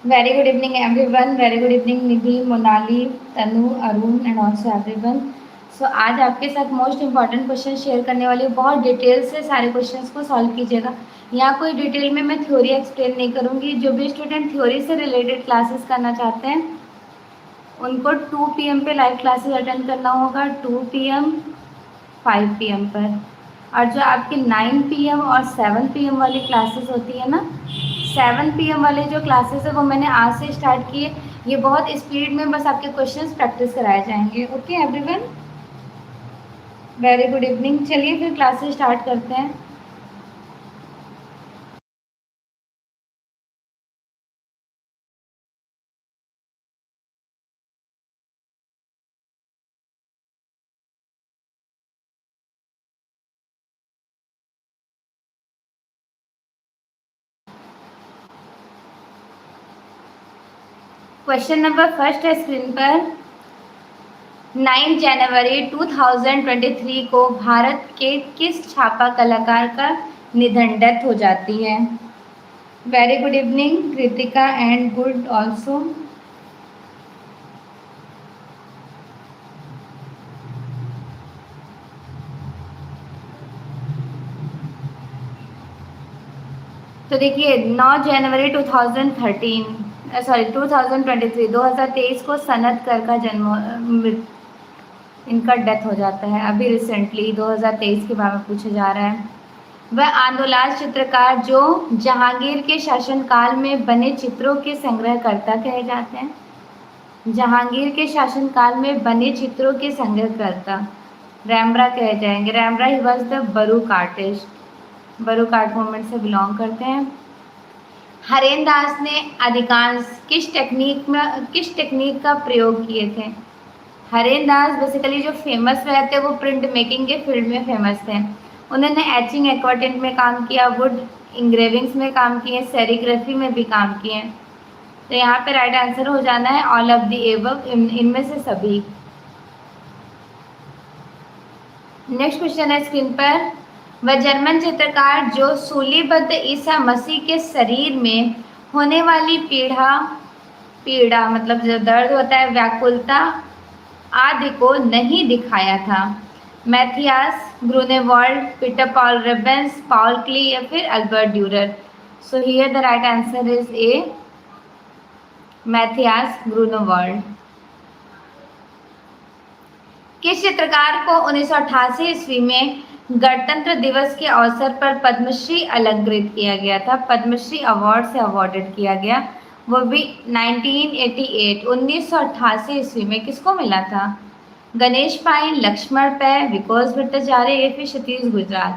Very good evening, everyone. Very good evening, Nidhi, Monali, Tanu, Arun and also everyone. So आज आपके साथ most important question share करने वाली हूँ. बहुत डिटेल से सारे क्वेश्चंस को सॉल्व कीजिएगा. यहाँ कोई डिटेल में मैं थ्योरी एक्सप्लेन नहीं करूँगी. जो भी स्टूडेंट थ्योरी से रिलेटेड क्लासेस करना चाहते हैं उनको 2 PM पे लाइव क्लासेस अटेंड करना होगा. 2 PM 5 PM पर. और जो आपकी 9 PM और 7 PM वाली क्लासेस होती है ना, 7 PM वाले जो क्लासेस है वो मैंने आज से स्टार्ट किए. ये बहुत स्पीड में बस आपके क्वेश्चंस प्रैक्टिस कराए जाएंगे. Okay everyone, very good evening. चलिए फिर क्लासेस स्टार्ट करते हैं. क्वेश्चन नंबर फर्स्ट है स्क्रीन पर. 9 जनवरी 2023 को भारत के किस छापा कलाकार का निधन, डेथ हो जाती है? Very good evening Kritika and good also. तो देखिए 9 जनवरी 2023 को सनत कर का जन्म, इनका डेथ हो जाता है. अभी रिसेंटली 2023 के बारे में पूछा जा रहा है. वह आंदोलन चित्रकार जो जहांगीर के शासनकाल में बने चित्रों के संग्रहकर्ता कहे जाते हैं. जहांगीर के शासनकाल में बने चित्रों के संग्रहकर्ता रैम्ब्रा कहे जाएंगे. Rembrandt he was the baroque artist. Baroque art movement से बिलोंग करते हैं. हरेन दास ने अधिकांश किस टेक्निक का प्रयोग किए थे? हरेन दास बेसिकली जो फेमस रहे थे वो प्रिंट मेकिंग के फील्ड में फेमस थे. उन्होंने एचिंग एक्वाटिंट में काम किया, वुड इंग्रेविंग्स में काम किए, सेरिग्राफी में भी काम किए. तो यहाँ पे राइट आंसर हो जाना है ऑल ऑफ द एबव, इनमें से सभी. नेक्स्ट क्वेश्चन है स्क्रीन पर. वह जर्मन चित्रकार जो सूलीबद्ध ईसा मसीह के शरीर में होने वाली पीड़ा मतलब जो दर्द होता है, व्याकुलता आदि को नहीं दिखाया था? Matthias Grunewald, Peter Paul Rubens, Paul Klee या फिर Albert Durer? So here the right answer is a, Matthias Grunewald. किस चित्रकार को 1988 ईस्वी में गणतंत्र दिवस के अवसर पर पद्मश्री अलंकृत किया गया था? पद्मश्री अवार्ड से अवॉर्डेड किया गया, वो भी 1988 ईस्वी में. किसको मिला था? गणेश पाइन, लक्ष्मण पै, विकास भट्टाचार्य या फिर Satish Gujral?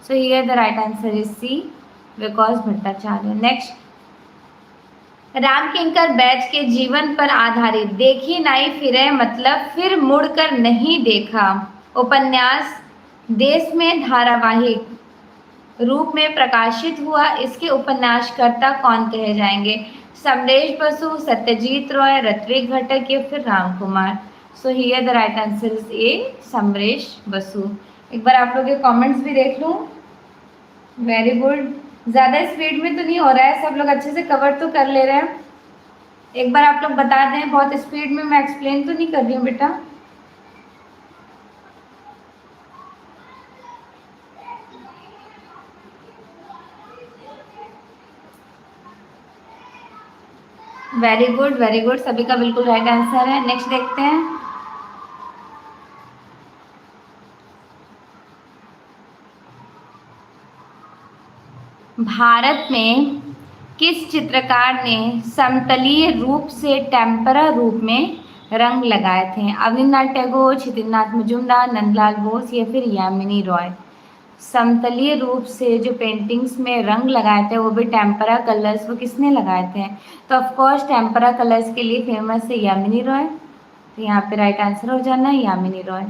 So here the right answer is C, Vikas Bhattacharya. Next, Ram Kinkar Baij के जीवन पर आधारित देखी नाई फिरे मतलब फिर मुड़कर नहीं देखा उपन्यास देश में धारावाहिक रूप में प्रकाशित हुआ. इसके उपन्यासकर्ता कौन कहे जाएंगे? समरेश बसु, सत्यजीत रॉय, ऋत्विक घटक या फिर राम कुमार? सो here the right answer is ए, समरेश बसु. एक बार आप लोग के कमेंट्स भी देख लूँ. Very good. ज़्यादा स्पीड में तो नहीं हो रहा है, सब लोग अच्छे से कवर तो कर ले रहे हैं. एक बार आप लोग बता दें, बहुत स्पीड में मैं एक्सप्लेन तो नहीं कर रही हूँ बेटा. Very good, very good. सभी का बिल्कुल राइट आंसर है. नेक्स्ट देखते हैं. भारत में किस चित्रकार ने समतलीय रूप से टेम्परा रूप में रंग लगाए थे? अवनींद्रनाथ टैगोर, क्षितिजनाथ मजूमदार, नंदलाल बोस या फिर यामिनी रॉय? समतलीय रूप से जो पेंटिंग्स में रंग लगाए थे वो भी टेम्परा कलर्स, वो किसने लगाए थे? तो ऑफकोर्स टेम्परा कलर्स के लिए फेमस है यामिनी रॉय. तो यहाँ पे राइट आंसर हो जाना है यामिनी रॉय.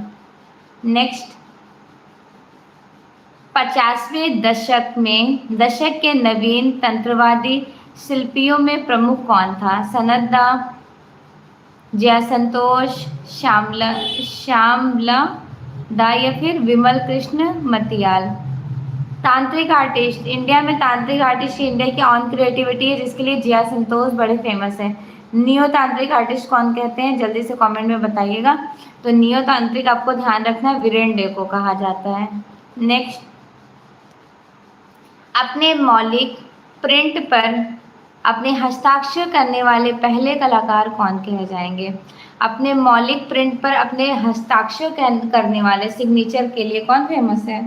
नेक्स्ट, 50वें दशक के नवीन तंत्रवादी शिल्पियों में प्रमुख कौन था? सनदा, जया संतोष, श्यामला दा या फिर विमल कृष्ण मतियाल? तांत्रिक आर्टिस्ट, इंडिया में तांत्रिक आर्टिस्ट इंडिया की ऑन क्रिएटिविटी है जिसके लिए जिया संतोष बड़े फेमस है। नियो तांत्रिक आर्टिस्ट कौन कहते हैं, जल्दी से कमेंट में बताइएगा। तो नियो तांत्रिक आपको ध्यान रखना वीरेन डे को कहा जाता है। नेक्स्ट, अपने मौलिक प्रिंट पर अपने हस्ताक्षर करने वाले पहले कलाकार कौन कहे जाएंगे। अपने मौलिक प्रिंट पर अपने हस्ताक्षर करने वाले सिग्नेचर के लिए कौन फेमस है।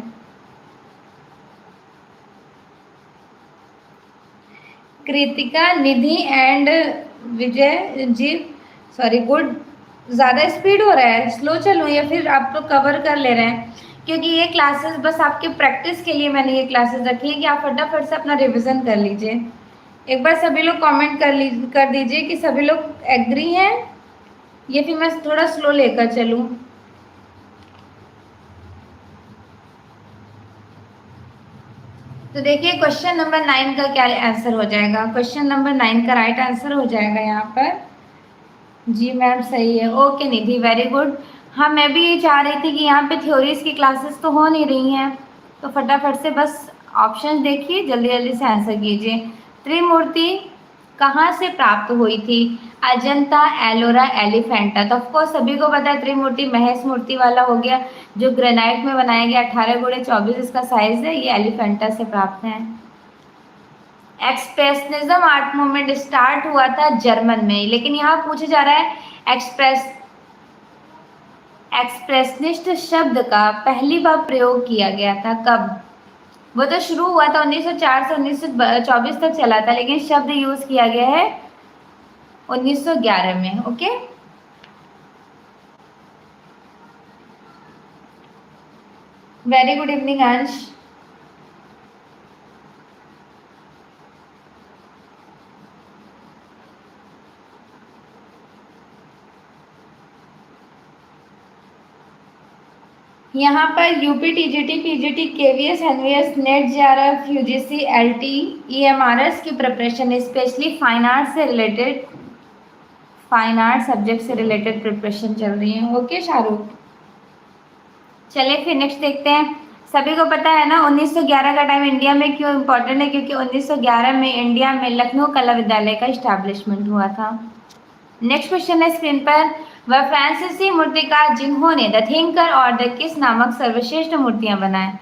Kritika, Nidhi and Vijay ji. Sorry, good. ज़्यादा स्पीड हो रहा है, स्लो चलूँ या फिर आप लोग कवर कर ले रहे हैं, क्योंकि ये क्लासेस बस आपके प्रैक्टिस के लिए मैंने ये क्लासेस रखी है कि आप फटाफट से अपना रिवीजन कर लीजिए। एक बार सभी लोग कमेंट कर दीजिए कि सभी लोग एग्री हैं या फिर मैं थोड़ा स्लो लेकर चलूँ। तो देखिए क्वेश्चन नंबर 9 का क्या आंसर हो जाएगा। क्वेश्चन नंबर 9 का राइट आंसर हो जाएगा यहाँ पर। जी मैम सही है। ओके निधि, वेरी गुड। हाँ, मैं भी ये चाह रही थी कि यहाँ पे थ्योरीज की क्लासेस तो हो नहीं रही हैं, तो फटाफट से बस ऑप्शन देखिए, जल्दी जल्दी से आंसर कीजिए। त्रिमूर्ति कहाँ से प्राप्त हुई थी। अजंता, एलोरा, एलिफेंटा। तो ऑफकोर्स सभी को पता है त्रिमूर्ति महेश मूर्ति वाला हो गया जो ग्रेनाइट में बनाया गया, 18x24 इसका साइज है, ये एलिफेंटा से प्राप्त है। एक्सप्रेशनिज्म आर्ट मूवमेंट स्टार्ट हुआ था जर्मन में, लेकिन यहाँ पूछा जा रहा है एक्सप्रेशनिस्ट शब्द का पहली बार प्रयोग किया गया था कब। वो तो शुरू हुआ था 1904 से 1924 तक चला था, लेकिन शब्द यूज किया गया है 1911 में। Okay, very good evening Ansh. यहाँ पर UP, TGT, PGT, KVS, NVS, NET, JRF, UGC, LT, EMRS की प्रिपरेशन स्पेशली फाइन आर्ट से रिलेटेड, फाइन आर्ट सब्जेक्ट से रिलेटेड प्रिपरेशन चल रही है। ओके शाहरुख, चलिए फिर नेक्स्ट देखते हैं। सभी को पता है ना 1911 का टाइम इंडिया में क्यों इम्पोर्टेंट है, क्योंकि 1911 में इंडिया में लखनऊ कला विद्यालय का इस्टेब्लिशमेंट हुआ था। नेक्स्ट क्वेश्चन है स्क्रीन पर, वह फ्रांसीसी मूर्तिकार जिन्होंने द थिंकर और द किस नामक सर्वश्रेष्ठ मूर्तियां बनाए।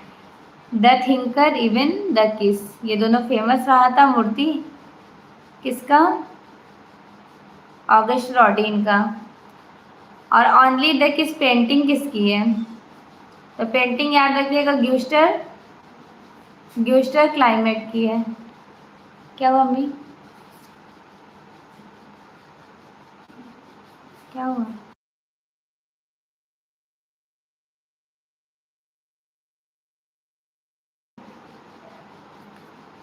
द थिंकर इवन द किस, ये दोनों फेमस रहा था मूर्ति किसका, ऑगस्ट रॉडिन का। और ओनली द किस पेंटिंग किसकी है, तो पेंटिंग याद रखिएगा ग्यूस्टर, ग्यूस्टर क्लाइमेट की है। क्या हुआ मम्मी, क्या हुआ।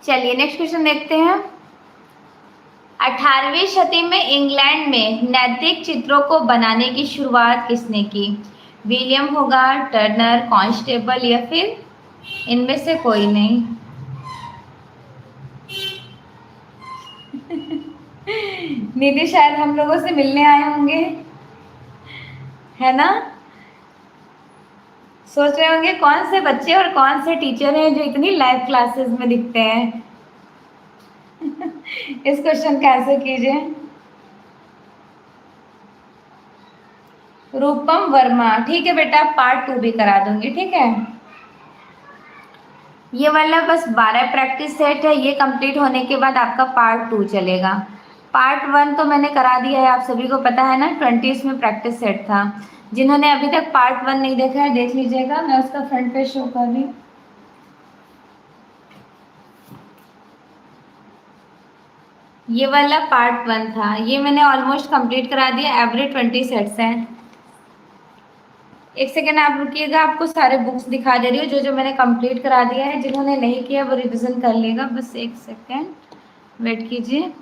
चलिए नेक्स्ट क्वेश्चन देखते हैं। 18वीं शती में इंग्लैंड में नैतिक चित्रों को बनाने की शुरुआत किसने की। विलियम होगा, टर्नर, कांस्टेबल या फिर इनमें से कोई नहीं। निधि शायद हम लोगों से मिलने आए होंगे, है ना। सोच रहे होंगे कौन से बच्चे और कौन से टीचर हैं जो इतनी लाइव क्लासेस में दिखते हैं। इस क्वेश्चन का आंसर कीजिए। रूपम वर्मा, ठीक है बेटा, पार्ट 2 भी करा दूंगी, ठीक है। ये वाला बस 12 प्रैक्टिस सेट है, ये कंप्लीट होने के बाद आपका पार्ट 2 चलेगा। पार्ट 1 तो मैंने करा दिया है, आप सभी को पता है ना, 20 में प्रैक्टिस सेट था। जिन्होंने अभी तक पार्ट 1 नहीं देखा है देख लीजिएगा, मैं उसका फ्रंट पेज शो कर रही हूँ। ये वाला पार्ट 1 था, ये मैंने ऑलमोस्ट कंप्लीट करा दिया, एवरी 20 सेट्स हैं। एक सेकेंड आप रुकिएगा, आपको सारे बुक्स दिखा दे रही हूँ जो जो मैंने कंप्लीट करा दिया है, जिन्होंने नहीं किया वो रिविजन कर लेगा, बस एक सेकेंड वेट कीजिए।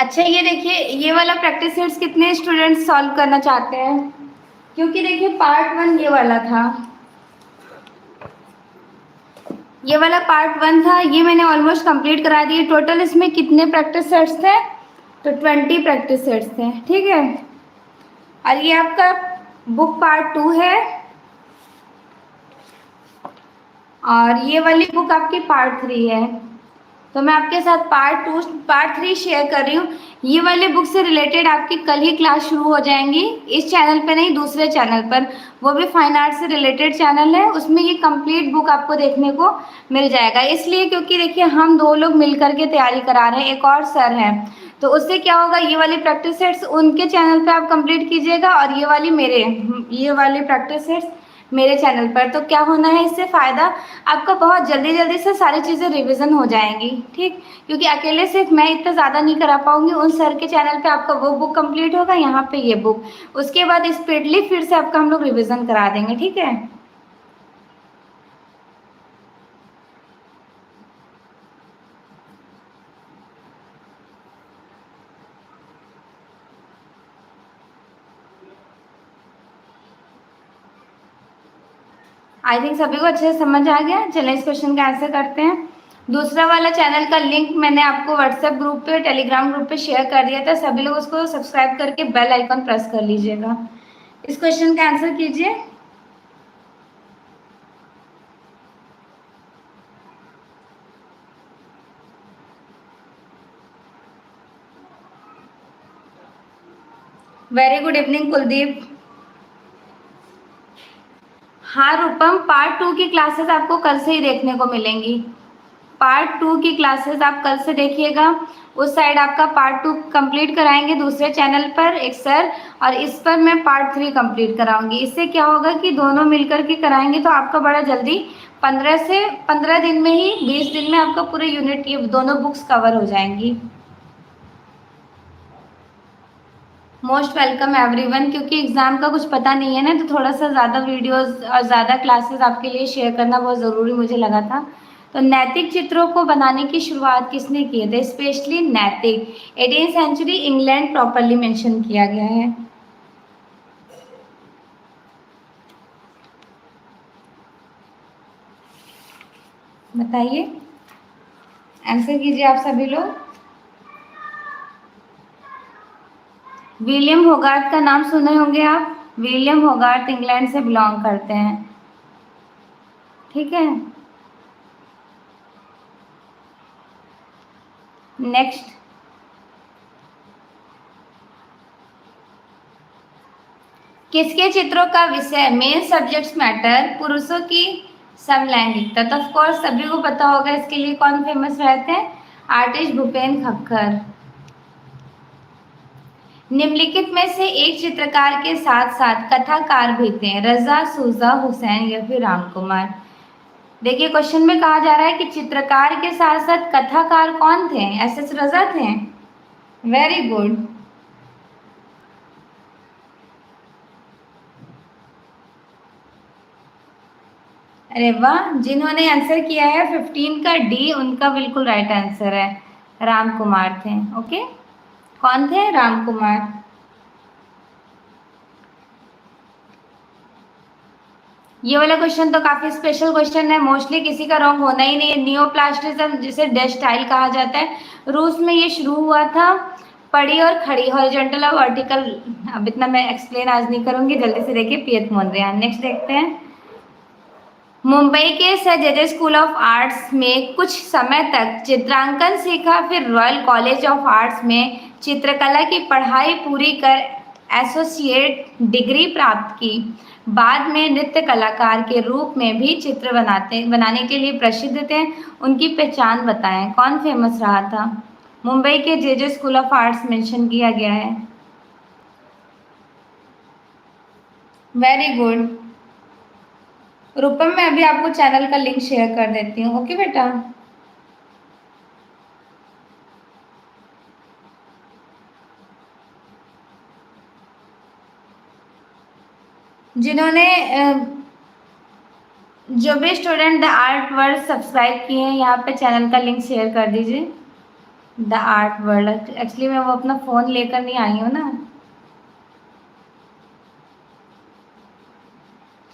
अच्छा ये देखिए, ये वाला प्रैक्टिस सेट्स कितने स्टूडेंट्स सॉल्व करना चाहते हैं? क्योंकि देखिए पार्ट 1 ये वाला था, ये वाला पार्ट 1 था, ये मैंने ऑलमोस्ट कंप्लीट करा दिए। टोटल इसमें कितने प्रैक्टिस सेट्स थे? तो 20 प्रैक्टिस सेट्स थे, ठीक है। और ये आपका बुक पार्ट 2 है, और ये वाली बुक आपकी पार्ट 3 है। तो मैं आपके साथ पार्ट 2 पार्ट 3 शेयर कर रही हूँ। ये वाली बुक से रिलेटेड आपकी कल ही क्लास शुरू हो जाएंगी, इस चैनल पे नहीं, दूसरे चैनल पर, वो भी फाइन आर्ट से रिलेटेड चैनल है, उसमें ये कंप्लीट बुक आपको देखने को मिल जाएगा। इसलिए क्योंकि देखिए हम 2 लोग मिल करके तैयारी करा रहे हैं, एक और सर हैं, तो उससे क्या होगा, ये वाली प्रैक्टिस सेट्स उनके चैनल पे आप कंप्लीट कीजिएगा, और ये वाली प्रैक्टिस सेट्स मेरे चैनल पर। तो क्या होना है इससे फ़ायदा, आपका बहुत जल्दी जल्दी से सारी चीज़ें रिवीजन हो जाएंगी, ठीक। क्योंकि अकेले सिर्फ मैं इतना ज़्यादा नहीं करा पाऊंगी, उन सर के चैनल पे आपका वो बुक कंप्लीट होगा, यहाँ पे ये बुक, उसके बाद स्पीडली फिर से आपका हम लोग रिविज़न करा देंगे, ठीक है। आई थिंक सभी को अच्छे से समझ आ गया। चलें इस क्वेश्चन का आंसर करते हैं। दूसरा वाला चैनल का लिंक मैंने आपको व्हाट्सएप ग्रुप पे, टेलीग्राम ग्रुप पे शेयर कर दिया था, सभी लोग उसको सब्सक्राइब करके बेल आइकन प्रेस कर लीजिएगा। इस क्वेश्चन का आंसर कीजिए। Very good evening Kuldeep. हाँ रूपम, पार्ट 2 की क्लासेस आपको कल से ही देखने को मिलेंगी। पार्ट 2 की क्लासेस आप कल से देखिएगा। उस साइड आपका पार्ट 2 कंप्लीट कराएंगे दूसरे चैनल पर एक सर, और इस पर मैं पार्ट 3 कंप्लीट कराऊंगी। इससे क्या होगा कि दोनों मिलकर के कराएंगे तो आपका बड़ा जल्दी 15 दिन में ही, 20 दिन में आपका पूरे यूनिट ये दोनों बुक्स कवर हो जाएंगी। Most welcome everyone. क्योंकि एग्ज़ाम का कुछ पता नहीं है ना, तो थोड़ा सा ज़्यादा वीडियोस और ज़्यादा क्लासेस आपके लिए शेयर करना बहुत ज़रूरी मुझे लगा था। तो नैतिक चित्रों को बनाने की शुरुआत किसने की है? स्पेशली नैतिक 18वीं सेंचुरी इंग्लैंड प्रॉपरली मेंशन किया गया है। बताइए, आंसर कीजिए आप सभी लोग। विलियम होगार्थ का नाम सुने होंगे आप। विलियम होगार्थ इंग्लैंड से बिलोंग करते हैं, ठीक है। नेक्स्ट, किसके चित्रों का विषय मेन सब्जेक्ट्स मैटर पुरुषों की समलैंगिकता? तो ऑफकोर्स सभी को पता होगा इसके लिए कौन फेमस रहते हैं, आर्टिस्ट भूपेन खक्कर। निम्नलिखित में से एक चित्रकार के साथ साथ कथाकार भी थे, रजा, सूजा, हुसैन या फिर राम कुमार। देखिए क्वेश्चन में कहा जा रहा है कि चित्रकार के साथ साथ कथाकार कौन थे? एस रजा थे। Very good. अरे वाह, जिन्होंने आंसर किया है 15 का डी, उनका बिल्कुल राइट आंसर है, राम कुमार थे। ओके, कौन थे? राम कुमार। ये वाला क्वेश्चन तो काफी स्पेशल क्वेश्चन है, मोस्टली किसी का रॉन्ग होना ही नहीं है। नियोप्लास्टिज्म जिसे डच स्टाइल कहा जाता है, रूस में ये शुरू हुआ था। पड़ी और खड़ी, हॉरिजॉन्टल और वर्टिकल, अब इतना मैं एक्सप्लेन आज नहीं करूंगी, जल्दी से देखिए पियत मोंद्रियान। नेक्स्ट देखते हैं। मुंबई के sir JJ school of arts में कुछ समय तक चित्रांकन सीखा, फिर रॉयल कॉलेज ऑफ आर्ट्स में चित्रकला की पढ़ाई पूरी कर एसोसिएट डिग्री प्राप्त की। बाद में नृत्य कलाकार के रूप में भी चित्र बनाने के लिए प्रसिद्ध थे। उनकी पहचान बताएं, कौन फेमस रहा था? मुंबई के JJ school of arts mention किया गया है। वेरी गुड रूपम, मैं अभी आपको चैनल का लिंक शेयर कर देती हूँ। ओके बेटा। जिन्होंने जो भी student the art world subscribe किए हैं, यहाँ पे चैनल का लिंक शेयर कर दीजिए। द आर्ट वर्ल्ड, एक्चुअली मैं वो अपना फ़ोन लेकर नहीं आई हूँ ना।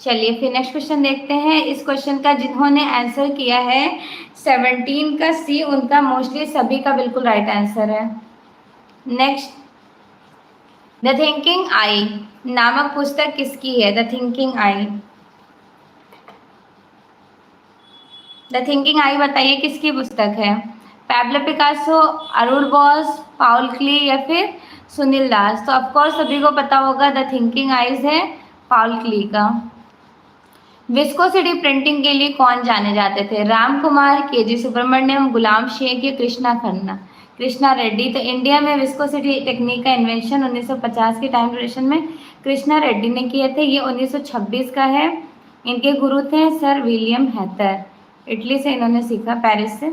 चलिए फिर नेक्स्ट क्वेश्चन देखते हैं। इस क्वेश्चन का जिन्होंने आंसर किया है 17 का सी, उनका मोस्टली सभी का बिल्कुल राइट आंसर है। नेक्स्ट, द थिंकिंग आई नामक पुस्तक किसकी है? The thinking I, the thinking I बताइए किसकी पुस्तक है? पैब्लो पिकासो, अरुण बोस, पाउल क्ली या फिर सुनील दास? तो ऑफकोर्स सभी को पता होगा द थिंकिंग आईज है पाउल क्ली का। विस्कोसिटी प्रिंटिंग के लिए कौन जाने जाते थे? राम कुमार, के जी सुब्रमण्यम, गुलाम शेख या कृष्णा खन्ना? कृष्णा रेड्डी। तो इंडिया में विस्कोसिटी टेक्निक का इन्वेंशन 1950 के टाइम ड्यूरेशन में कृष्णा रेड्डी ने किए थे। ये 1926 का है। इनके गुरु थे सर विलियम हैथर, इटली से इन्होंने सीखा, पेरिस से।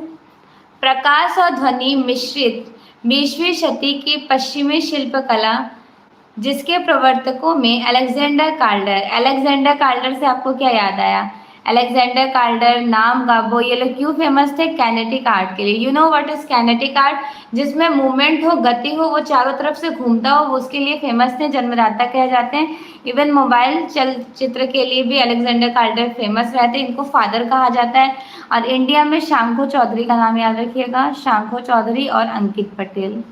प्रकाश और ध्वनि मिश्रित 20वीं शती की पश्चिमी शिल्पकला जिसके प्रवर्तकों में अलेक्जेंडर कार्डर से आपको क्या याद आया? अलेक्जेंडर कार्डर, नाम गाबो, ये लोग क्यों फेमस थे? कैनेटिक आर्ट के लिए। You know what is kinetic art? जिसमें मूवमेंट हो, गति हो, वो चारों तरफ से घूमता हो, वो उसके लिए फेमस थे, जन्मदाता कहे जाते हैं। इवन मोबाइल चलचित्र के लिए भी अलेक्जेंडर कार्डर फेमस रहते हैं, इनको फादर कहा जाता है। और इंडिया में शांखो चौधरी का नाम याद रखिएगा, शांखो चौधरी और अंकित पटेल,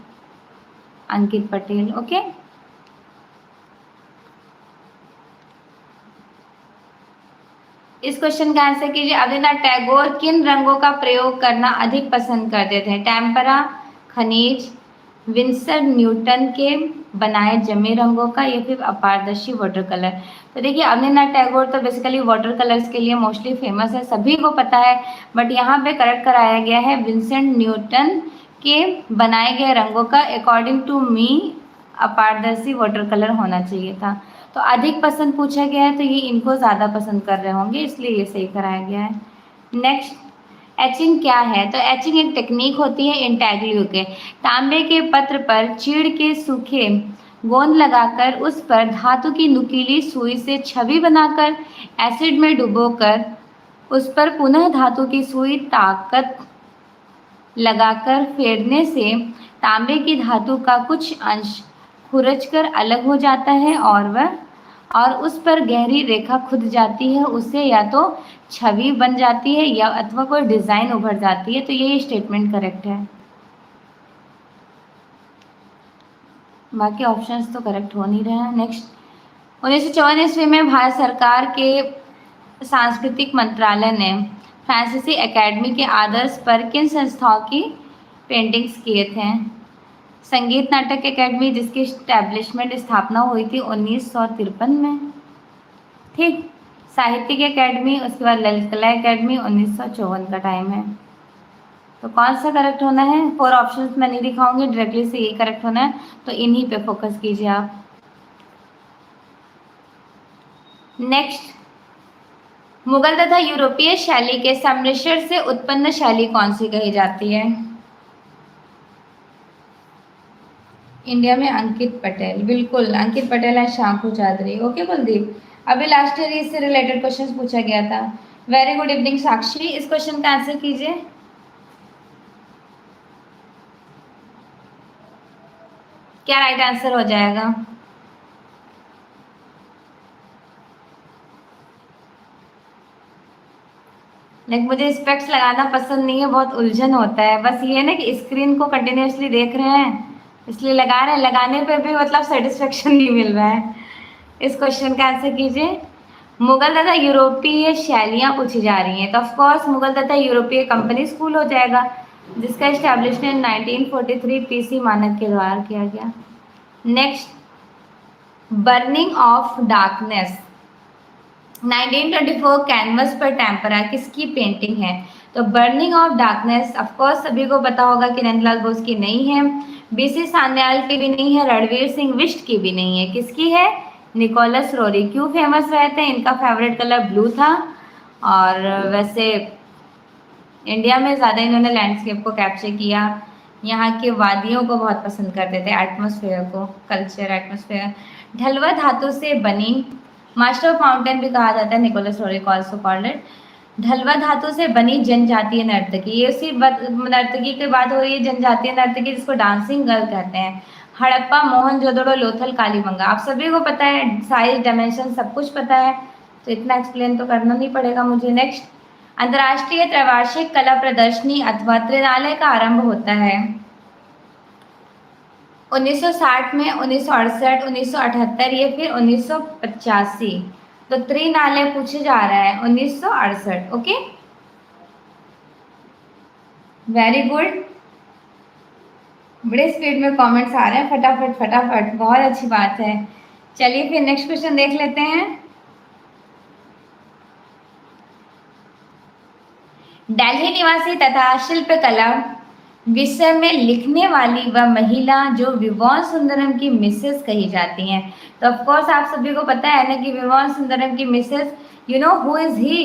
अंकित पटेल। ओके, इस क्वेश्चन का आंसर कीजिए। रविन्द्रनाथ टैगोर किन रंगों का प्रयोग करना अधिक पसंद करते थे? टेम्परा, खनिज, विंसर न्यूटन के बनाए जमे रंगों का या फिर अपारदर्शी वाटर कलर? तो देखिए रविन्द्रनाथ टैगोर तो बेसिकली वाटर कलर्स के लिए मोस्टली फेमस है, सभी को पता है, बट यहाँ पे करेक्ट कराया गया है विंसेंट न्यूटन के बनाए गए रंगों का अकॉर्डिंग टू मी अपारदर्शी वाटर कलर होना चाहिए था। तो अधिक पसंद पूछा गया है तो ये इनको ज़्यादा पसंद कर रहे होंगे, इसलिए ये सही कराया गया है। नेक्स्ट, एचिंग क्या है? तो एचिंग एक टेक्निक होती है इंटैग्लियो के। तांबे के पत्र पर चीड़ के सूखे गोंद लगाकर उस पर धातु की नुकीली सुई से छवि बनाकर एसिड में डुबोकर उस पर पुनः धातु की सुई ताकत लगाकर फेरने से तांबे की धातु का कुछ अंश खुरचकर अलग हो जाता है और उस पर गहरी रेखा खुद जाती है, उससे या तो छवि बन जाती है या अथवा कोई डिज़ाइन उभर जाती है। तो ये स्टेटमेंट करेक्ट है, बाकी ऑप्शंस तो करेक्ट हो नहीं रहे हैं। नेक्स्ट, 1954 ईस्वी में भारत सरकार के सांस्कृतिक मंत्रालय ने फ्रांसीसी एकेडमी के आदर्श पर किन संस्थाओं की पेंटिंग्स किए थे? संगीत नाटक एकेडमी, जिसकी इस्टेब्लिशमेंट स्थापना हुई थी 1953 में, ठीक। साहित्यिक एकेडमी, उसके बाद ललित कला एकेडमी, 1954 का टाइम है। तो कौन सा करेक्ट होना है? 4 ऑप्शंस मैं नहीं दिखाऊंगी, डायरेक्टली से यही करेक्ट होना है, तो इन्हीं पे फोकस कीजिए आप। नेक्स्ट, मुगल तथा यूरोपीय शैली के सम्मिश्रण से उत्पन्न शैली कौन सी कही जाती है? इंडिया में अंकित पटेल, बिल्कुल अंकित पटेल है, शांखू चौधरी। ओके कुलदीप, अभी लास्ट ईयर इससे रिलेटेड क्वेश्चन पूछा गया था। वेरी गुड इवनिंग साक्षी, इस क्वेश्चन का आंसर कीजिए। क्या राइट आंसर हो जाएगा? लाइक मुझे स्पेक्स लगाना पसंद नहीं है, बहुत उलझन होता है। बस ये ना कि स्क्रीन को कंटिन्यूसली देख रहे हैं इसलिए लगा रहे हैं, लगाने पे भी मतलब सेटिस्फेक्शन नहीं मिल रहा है। इस क्वेश्चन का आंसर कीजिए। मुगल तथा यूरोपीय शैलियाँ पूछी जा रही हैं, तो ऑफकोर्स मुगल तथा यूरोपीय कंपनी स्कूल हो जाएगा, जिसका इस्टेब्लिशमेंट 1943 पीसी मानक के द्वारा किया गया। Next, burning of darkness 1924 canvas पर टेम्परा किसकी पेंटिंग है? तो बर्निंग ऑफ डार्कनेस ऑफकोर्स सभी को पता होगा कि नंदलाल बोस की नहीं है, बीसी सान्याल की भी नहीं है, रणवीर सिंह बिष्ट की भी नहीं है। किसकी है? Nicholas Rory. क्यों फेमस रहे थे? इनका फेवरेट कलर ब्लू था, और वैसे इंडिया में ज़्यादा इन्होंने लैंडस्केप को कैप्चर किया, यहाँ के वादियों को बहुत पसंद करते थे, एटमॉस्फेयर को, कल्चर एटमॉस्फेयर। ढलवा धातु से बनी, मास्टर ऑफ माउंटेन भी कहा जाता है निकोलस रोरी को, ऑल्सो कॉल्ड इट। ढलवा धातु से बनी जनजातीय नर्तकी, ये उसी नर्तकी की बात हो रही है, जनजातीय नर्तकी जिसको डांसिंग गर्ल कहते हैं। हड़प्पा, मोहनजोदड़ो, लोथल, कालीबंगा, आप सभी को पता है, साइज, डायमेंशन सब कुछ पता है, तो इतना एक्सप्लेन तो करना नहीं पड़ेगा मुझे। नेक्स्ट, अंतर्राष्ट्रीय त्रैवार्षिक कला प्रदर्शनी अथवा त्रिनालय का आरंभ होता है 1960 में, 1968, 1978 या फिर 1985। तो त्रिनालय पूछे जा रहा है 1968। ओके, वेरी गुड, बड़े स्पीड में कमेंट्स आ रहे हैं, फटाफट फटाफट, बहुत अच्छी बात है। चलिए फिर नेक्स्ट क्वेश्चन देख लेते हैं। दिल्ली निवासी तथा शिल्पकला विषय में लिखने वाली वह महिला जो विवान सुंदरम की मिसेस कही जाती हैं। तो ऑफ कोर्स आप सभी को पता है ना कि विवान सुंदरम की Mrs, you know who is he,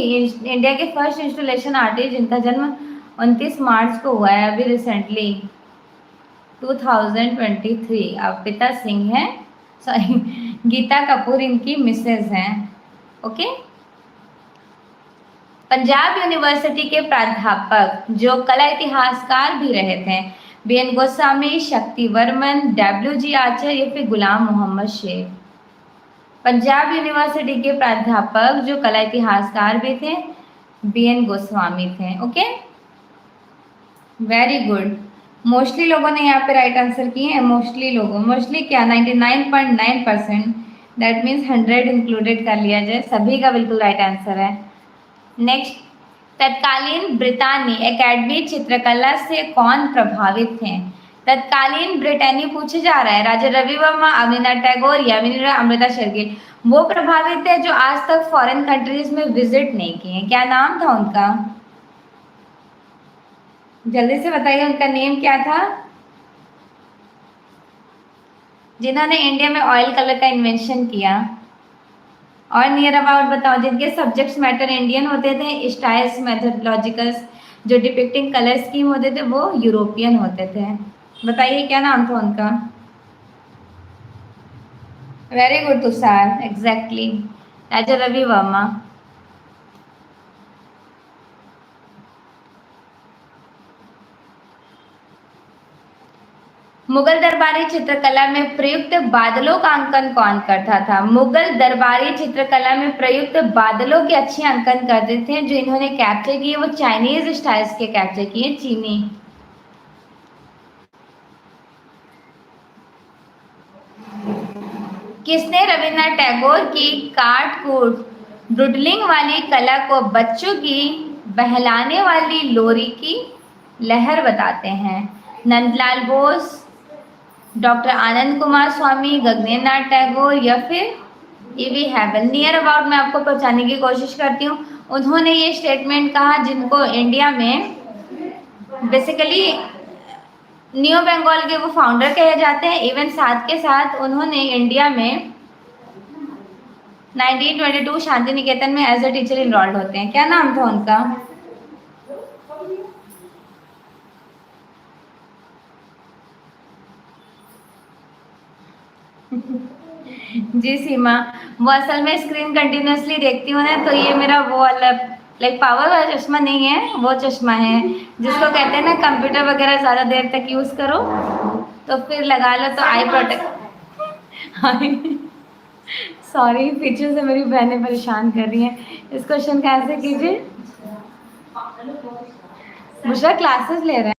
India के फर्स्ट इंस्टॉलेशन आर्टिस्ट जिनका जन्म 29 मार्च को हुआ है, अभी रिसेंटली 2023। अर्पिता सिंह है, सॉरी गीता कपूर इनकी मिसेस हैं। ओके, पंजाब यूनिवर्सिटी के प्राध्यापक जो कला इतिहासकार भी रहे थे, बीएन गोस्वामी, शक्ति वर्मन, डब्ल्यूजी आचार्य या फिर गुलाम मोहम्मद शेख। पंजाब यूनिवर्सिटी के प्राध्यापक जो कला इतिहासकार भी थे, बीएन गोस्वामी थे। ओके, वेरी गुड, मोस्टली लोगों ने यहाँ पे राइट आंसर किए हैं। मोस्टली लोगों, मोस्टली क्या, 99.9%, दैट मीन्स 100 इंक्लूडेड कर लिया जाए, सभी का बिल्कुल राइट आंसर है। नेक्स्ट, तत्कालीन ब्रितानी एकेडमी चित्रकला से कौन प्रभावित थे? तत्कालीन ब्रिटेनी पूछे जा रहा है, राजा रवि वर्मा, अविनाश टैगोर, यामिनी, अमृता शेरगिल। वो प्रभावित थे जो आज तक फॉरेन कंट्रीज में विजिट नहीं किए। क्या नाम था उनका? जल्दी से बताइए, उनका नेम क्या था? जिन्होंने इंडिया में ऑयल कलर का इन्वेंशन किया। और नियर अबाउट बताओ, जिनके सब्जेक्ट्स मैटर इंडियन होते थे, स्टाइल्स मेथोडोलॉजिकल्स जो डिपिक्टिंग कलर स्कीम होते थे वो यूरोपियन होते थे। बताइए क्या नाम था उनका? Very good Tushar, exactly, Raja Ravi Varma. Mughal दरबारी चित्रकला में प्रयुक्त बादलों का अंकन कौन करता था? मुगल दरबारी चित्रकला में प्रयुक्त बादलों के अच्छे अंकन करते थे, जो इन्होंने कैप्चर किए वो चाइनीज स्टाइल्स के कैप्चर किए, चीनी। किसने रविन्द्रनाथ टैगोर की काटकूट डुडलिंग वाली कला को बच्चों की बहलाने वाली लोरी की लहर बताते हैं? नंदलाल बोस, डॉक्टर आनंद कुमार स्वामी, गगनेंद्र नाथ टैगोर या फिर ईवी हेवन। नियर अबाउट मैं आपको पहुंचाने की कोशिश करती हूँ। उन्होंने ये स्टेटमेंट कहा जिनको इंडिया में बेसिकली न्यू बंगाल के वो फाउंडर कहे जाते हैं। इवन साथ के साथ उन्होंने इंडिया में 1922 शांति निकेतन में एज अ टीचर इनरोल्ड होते हैं। क्या नाम था उनका? जी सीमा, वो असल में स्क्रीन कंटिन्यूसली देखती हूँ ना, तो ये मेरा वो वाला लाइक पावर वाला चश्मा नहीं है, वो चश्मा है जिसको कहते हैं ना कंप्यूटर वगैरह ज़्यादा देर तक यूज़ करो तो फिर लगा लो तो आई प्रोटेक्ट। सॉरी, पीछे से मेरी बहनें परेशान कर रही हैं। इस क्वेश्चन का आंसर कीजिए। बुशरा क्लासेस ले रहे हैं।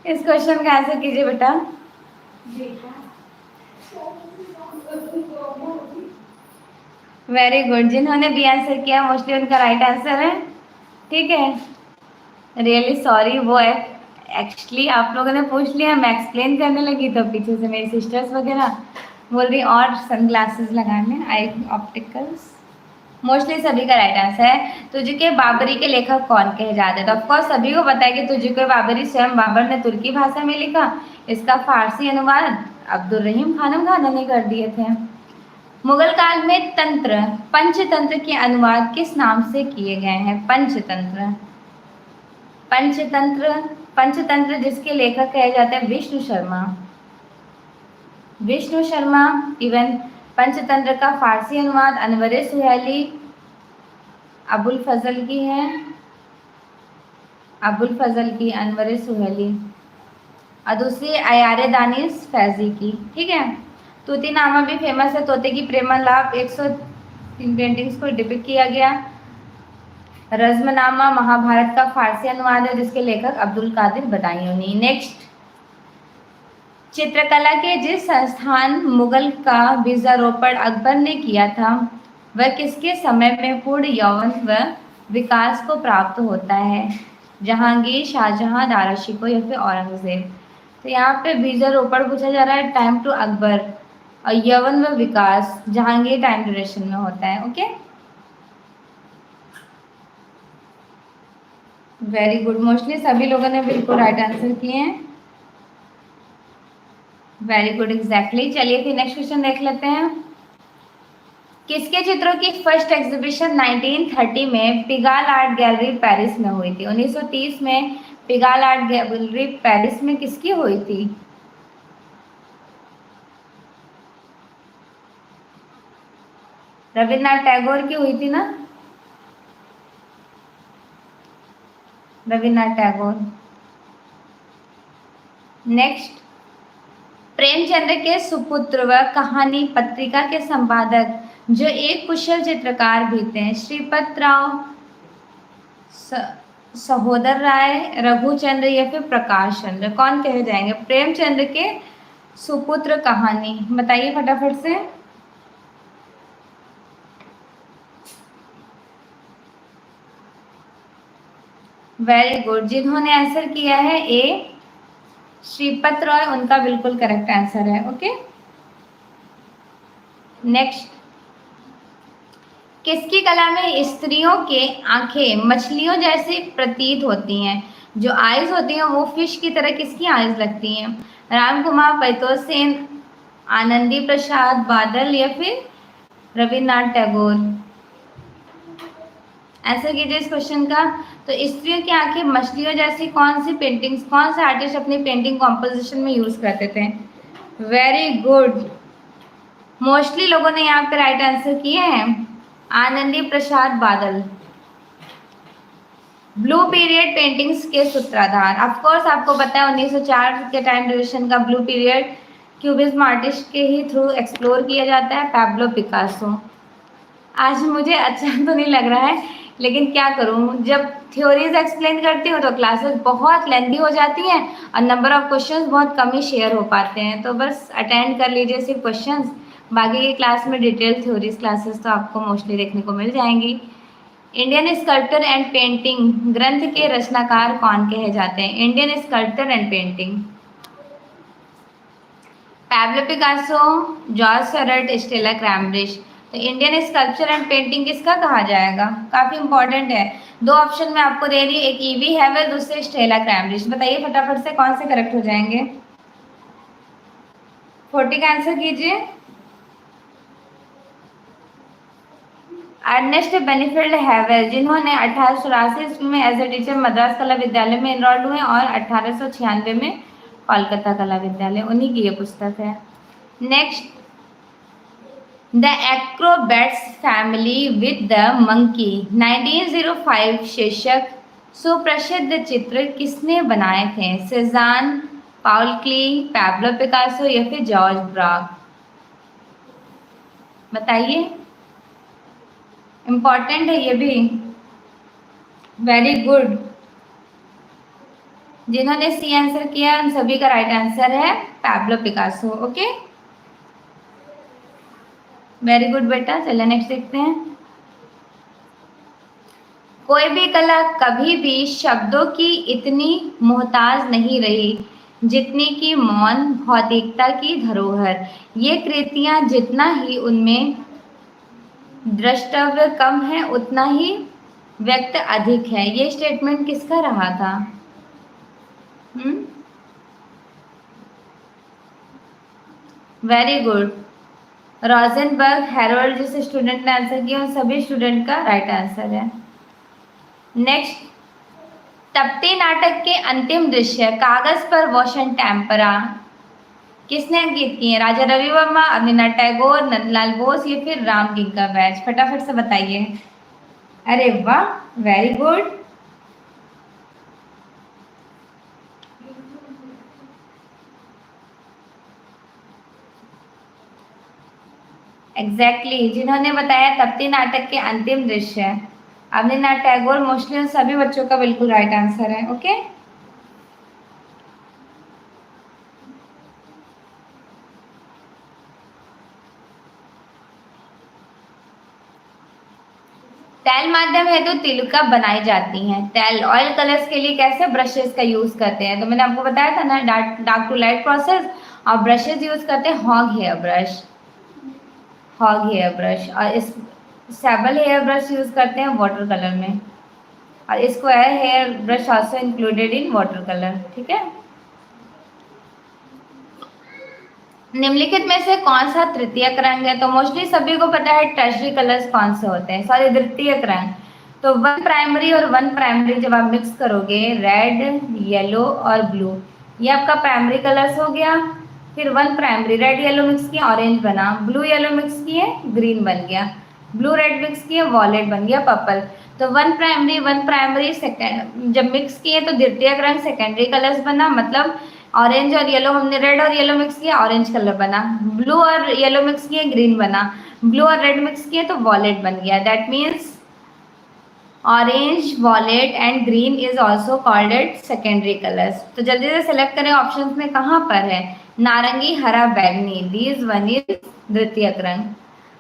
इस क्वेश्चन का आंसर कीजिए बेटा। वेरी गुड, जिन्होंने भी आंसर किया मोस्टली उनका राइट आंसर है। ठीक है, रियली सॉरी, वो एक्चुअली आप लोगों ने पूछ लिया, मैं एक्सप्लेन करने लगी तो पीछे से मेरी सिस्टर्स वगैरह बोल रही और सन ग्लासेस लगाने, आई ऑप्टिकल्स। मोस्टली सभी का राइट आंसर है। तुझके बाबरी के लेखक कौन कहे जाते हैं? तो ऑफकोर्स सभी को पता है कि तुझके बाबरी स्वयं बाबर ने तुर्की भाषा में लिखा। इसका फारसी अनुवाद अब्दुल रहीम खानम खाना ने कर दिए थे। मुगल काल में तंत्र, पंचतंत्र के अनुवाद किस नाम से किए गए हैं? पंचतंत्र, पंचतंत्र, पंचतंत्र जिसके लेखक कहे जाते हैं विष्णु शर्मा। विष्णु शर्मा। इवन पंचतंत्र का फारसी अनुवाद अनवर सुहेली अबुल फजल की है, अबुल फजल की, अनवर सुहेली, और दूसरी अयारे दानिश फैजी की। ठीक है। तूतीनामा भी फेमस है, तोते की प्रेमालाप 103 पेंटिंग्स को डिपिक्ट किया गया। रज़्मनामा महाभारत का फारसी अनुवाद है जिसके लेखक अब्दुल कादिर बदायूनी। नेक्स्ट, चित्रकला के जिस संस्थान मुगल का बीजारोपण अकबर ने किया था वह किसके समय में पूर्ण यौवन व विकास को प्राप्त होता है? जहांगीर, शाहजहां, दारा शिकोह या फिर औरंगजेब? तो यहाँ पे बीजारोपण पूछा जा रहा है, टाइम टू अकबर, और यौवन व विकास जहांगीर टाइम ड्यूरेशन में होता है। ओके, वेरी गुड, मोस्टली सभी लोगों ने बिल्कुल राइट आंसर किए हैं। Very good, exactly. चलिए फिर नेक्स्ट क्वेश्चन देख लेते हैं। किसके चित्रों की फर्स्ट एग्जीबिशन 1930 में पिगाल आर्ट गैलरी पेरिस में हुई थी? 1930 में पिगाल आर्ट गैलरी पेरिस में किसकी हुई थी? रविन्द्रनाथ टैगोर की हुई थी ना, रविन्द्रनाथ टैगोर। नेक्स्ट, प्रेमचंद्र के सुपुत्र व कहानी पत्रिका के संपादक जो एक कुशल चित्रकार भी थे, श्रीपत राव, सहोदर राय, रघुचंद्र या फिर प्रकाश चंद्र, कौन कहे जाएंगे? प्रेमचंद्र के सुपुत्र कहानी, बताइए फटाफट से। वेरी गुड, जिन्होंने आंसर किया है ए श्रीपत रॉय, उनका बिल्कुल करेक्ट आंसर है। ओके, नेक्स्ट, किसकी कला में स्त्रियों के आंखें मछलियों जैसी प्रतीत होती हैं? जो आइज होती हैं वो फिश की तरह किसकी आइज लगती हैं? राम कुमार, परितोष सेन, आनंदी प्रसाद बादल या फिर रविन्द्रनाथ टैगोर? आंसर कीजिए इस क्वेश्चन का। तो स्त्रियों की आंखें मछलियों जैसी कौन सी पेंटिंग्स, कौन से आर्टिस्ट अपनी पेंटिंग कॉम्पोजिशन में यूज करते थे? वेरी गुड, मोस्टली लोगों ने यहाँ पे राइट आंसर किए हैं, आनंदी प्रसाद बादल। ब्लू पीरियड पेंटिंग्स के सूत्रधार, ऑफ कोर्स आपको पता है 1904 के टाइम ड्यूरेशन का ब्लू पीरियड क्यूबिज्म आर्टिस्ट के ही थ्रू एक्सप्लोर किया जाता है, पैब्लो पिकासो। आज मुझे अच्छा तो नहीं लग रहा है, लेकिन क्या करूं, जब थ्योरीज एक्सप्लेन करती हूँ तो क्लासेस बहुत लेंथी हो जाती हैं और नंबर ऑफ क्वेश्चंस बहुत कम ही शेयर हो पाते हैं। तो बस अटेंड कर लीजिए सिर्फ क्वेश्चंस, बाकी की क्लास में डिटेल थ्योरीज क्लासेस तो आपको मोस्टली देखने को मिल जाएंगी। इंडियन स्कल्पचर एंड पेंटिंग ग्रंथ के रचनाकार कौन कहे जाते हैं? Indian sculpture and painting, Pablo Picasso, George Seurat, Stella Kramrisch. तो इंडियन स्कल्पचर एंड पेंटिंग किसका कहा जाएगा? काफी इंपॉर्टेंट है। दो ऑप्शन में आपको दे रही है, एक ईवी हैवेल, दूसरे स्टेला क्रैमब्रिज। बताइए फटाफट से कौन से करेक्ट हो जाएंगे? 40 का आंसर कीजिए। अर्नेस्ट बेनिफिल्ड हैवेल, जिन्होंने 1884 ईस्वी में एज ए टीचर मद्रास कला विद्यालय में इनरोल्ड हुए और 1896 में कोलकाता कला विद्यालय, उन्हीं की ये पुस्तक है। Next, the acrobats family with the monkey 1905 शीर्षक सुप्रसिद्ध चित्र किसने बनाए थे? सेजान, पाउल क्ली, पैब्लो पिकासो या फिर जॉर्ज ब्राग? बताइए, इम्पॉर्टेंट है ये भी। वेरी गुड, जिन्होंने सी आंसर किया उन सभी का राइट आंसर है Pablo Picasso. Okay, very good बेटा। चलिए नेक्स्ट देखते हैं। कोई भी कला कभी भी शब्दों की इतनी मोहताज नहीं रही जितनी कि मौन भौतिकता की धरोहर। ये कृतियां जितना ही उनमें द्रष्टव्य कम है उतना ही व्यक्त अधिक है। ये स्टेटमेंट किसका रहा था? Very good, Rosenberg, Harold. जिस स्टूडेंट ने आंसर किया उन सभी स्टूडेंट का राइट आंसर है। नेक्स्ट, तप्ती नाटक के अंतिम दृश्य कागज पर वॉशन टेम्परा किसने अंकित किए? राजा रवि वर्मा, अवनींद्रनाथ टैगोर, नंदलाल बोस या फिर राम किंकर बैच? फटाफट से बताइए। अरे वाह, वेरी गुड। एग्जैक्टली, जिन्होंने बताया तप्ती नाटक के अंतिम दृश्य। अवनींद्रनाथ टैगोर। मोस्टली उन सभी बच्चों का बिल्कुल राइट आंसर है। ओके, तैल माध्यम हेतु तिलका बनाई जाती हैं। तैल ऑयल कलर्स के लिए कैसे ब्रशेस का यूज करते हैं? तो मैंने आपको बताया था ना, डार्क टू लाइट प्रोसेस। और ब्रशेस यूज करते हैं hog hair brush, hog hair brush, और इस सेबल हेयर ब्रश यूज करते हैं वाटर कलर में, और square here brush also included in water colour. ठीक है, निम्नलिखित में से कौन सा तृतीयक रंग है? तो मोस्टली सभी को पता है टर्शरी कलर्स कौन से होते हैं, सॉरी द्वितीयक रंग। तो वन प्राइमरी और वन प्राइमरी जब आप मिक्स करोगे, रेड, येलो और ब्लू, ये आपका प्राइमरी कलर्स हो गया। फिर one primary, red yellow mix किया ऑरेंज बना, ब्लू येलो मिक्स किए ग्रीन बन गया, ब्लू रेड मिक्स किए वॉलेट बन गया पर्पल। तो वन प्राइमरी सेकेंड जब मिक्स किए तो द्वितीयक रंग सेकेंडरी कलर्स बना, मतलब ऑरेंज और येलो, हमने रेड और येलो मिक्स किया ऑरेंज कलर बना, ब्लू और येलो मिक्स किए ग्रीन बना, ब्लू और रेड मिक्स किए तो वॉलेट बन गया। That means orange, wallet and green is also called eight secondary colours. तो जल्दी से सिलेक्ट करें, ऑप्शन में कहाँ पर है? नारंगी, हरा, बैगनी, दीज वन इज द्वितीयक रंग।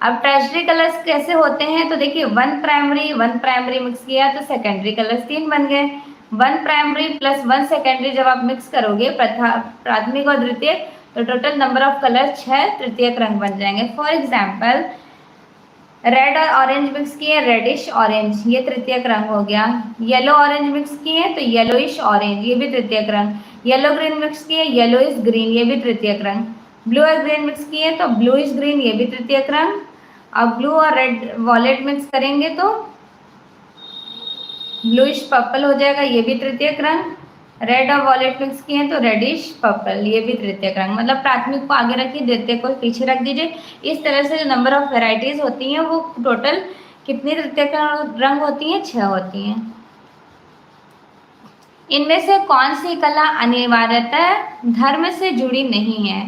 अब टर्शरी कलर्स कैसे होते हैं? तो देखिए, वन प्राइमरी मिक्स किया तो सेकेंडरी कलर्स 3 बन गए। One primary plus one secondary जब आप मिक्स करोगे प्राथमिक और द्वितीयक, तो टोटल नंबर ऑफ कलर 6 तृतीयक रंग बन जाएंगे। फॉर एग्जाम्पल, रेड और ऑरेंज मिक्स किए, रेडिश ऑरेंज, ये तृतीयक रंग हो गया। येलो ऑरेंज मिक्स किए तो येलोइश ऑरेंज, ये भी तृतीयक रंग। येलो ग्रीन मिक्स किए, येलोइश ग्रीन, ये भी तृतीयक रंग। ब्लू और ग्रीन मिक्स किए तो ब्लूइश ग्रीन, ये भी तृतीयक रंग। अब ब्लू और रेड वॉलेट मिक्स करेंगे तो ब्लूइश पर्पल हो जाएगा, ये भी तृतीयक रंग। रेड और वॉलेट मिक्स किए तो रेडिश पर्पल, ये भी तृतीयक रंग। मतलब प्राथमिक को आगे रखिए, द्वितीयक को पीछे रख दीजिए। इस तरह से जो नंबर ऑफ वेराइटीज होती हैं वो टोटल कितनी तृतीयक रंग होती हैं? 6 होती हैं। इनमें से कौन सी कला अनिवार्यतः धर्म से जुड़ी नहीं है?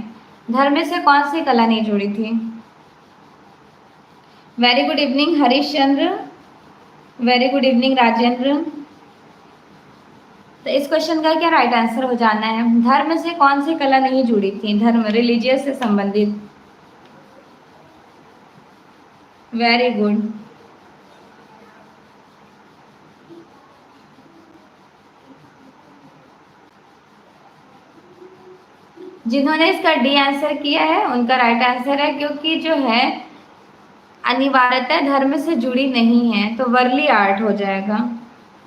धर्म से कौन सी कला नहीं जुड़ी थी? Very good evening Harish Chandra, very good evening Rajendra. तो इस क्वेश्चन का क्या राइट आंसर हो जाना है? धर्म से कौन सी कला नहीं जुड़ी थी? धर्म, रिलीजियस से संबंधित। Very good. जिन्होंने इसका डी आंसर किया है उनका राइट आंसर है, क्योंकि जो है अनिवार्यता धर्म से जुड़ी नहीं है, तो वर्ली आर्ट हो जाएगा।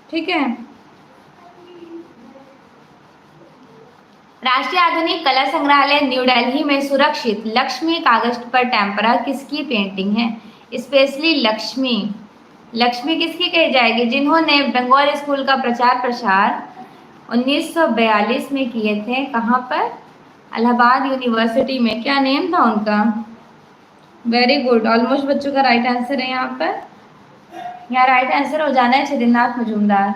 ठीक है, राष्ट्रीय आधुनिक कला संग्रहालय न्यू दिल्ली में सुरक्षित लक्ष्मी कागज पर टेम्परा किसकी पेंटिंग है? स्पेशली लक्ष्मी, लक्ष्मी किसकी कही जाएगी? जिन्होंने बंगाल स्कूल का प्रचार प्रसार 1942 में किए थे। कहाँ पर? इलाहाबाद यूनिवर्सिटी में। क्या नेम था उनका? वेरी गुड, ऑलमोस्ट बच्चों का राइट आंसर है यहाँ पर। यहाँ राइट आंसर हो जाना है छदिनाथ मजूमदार।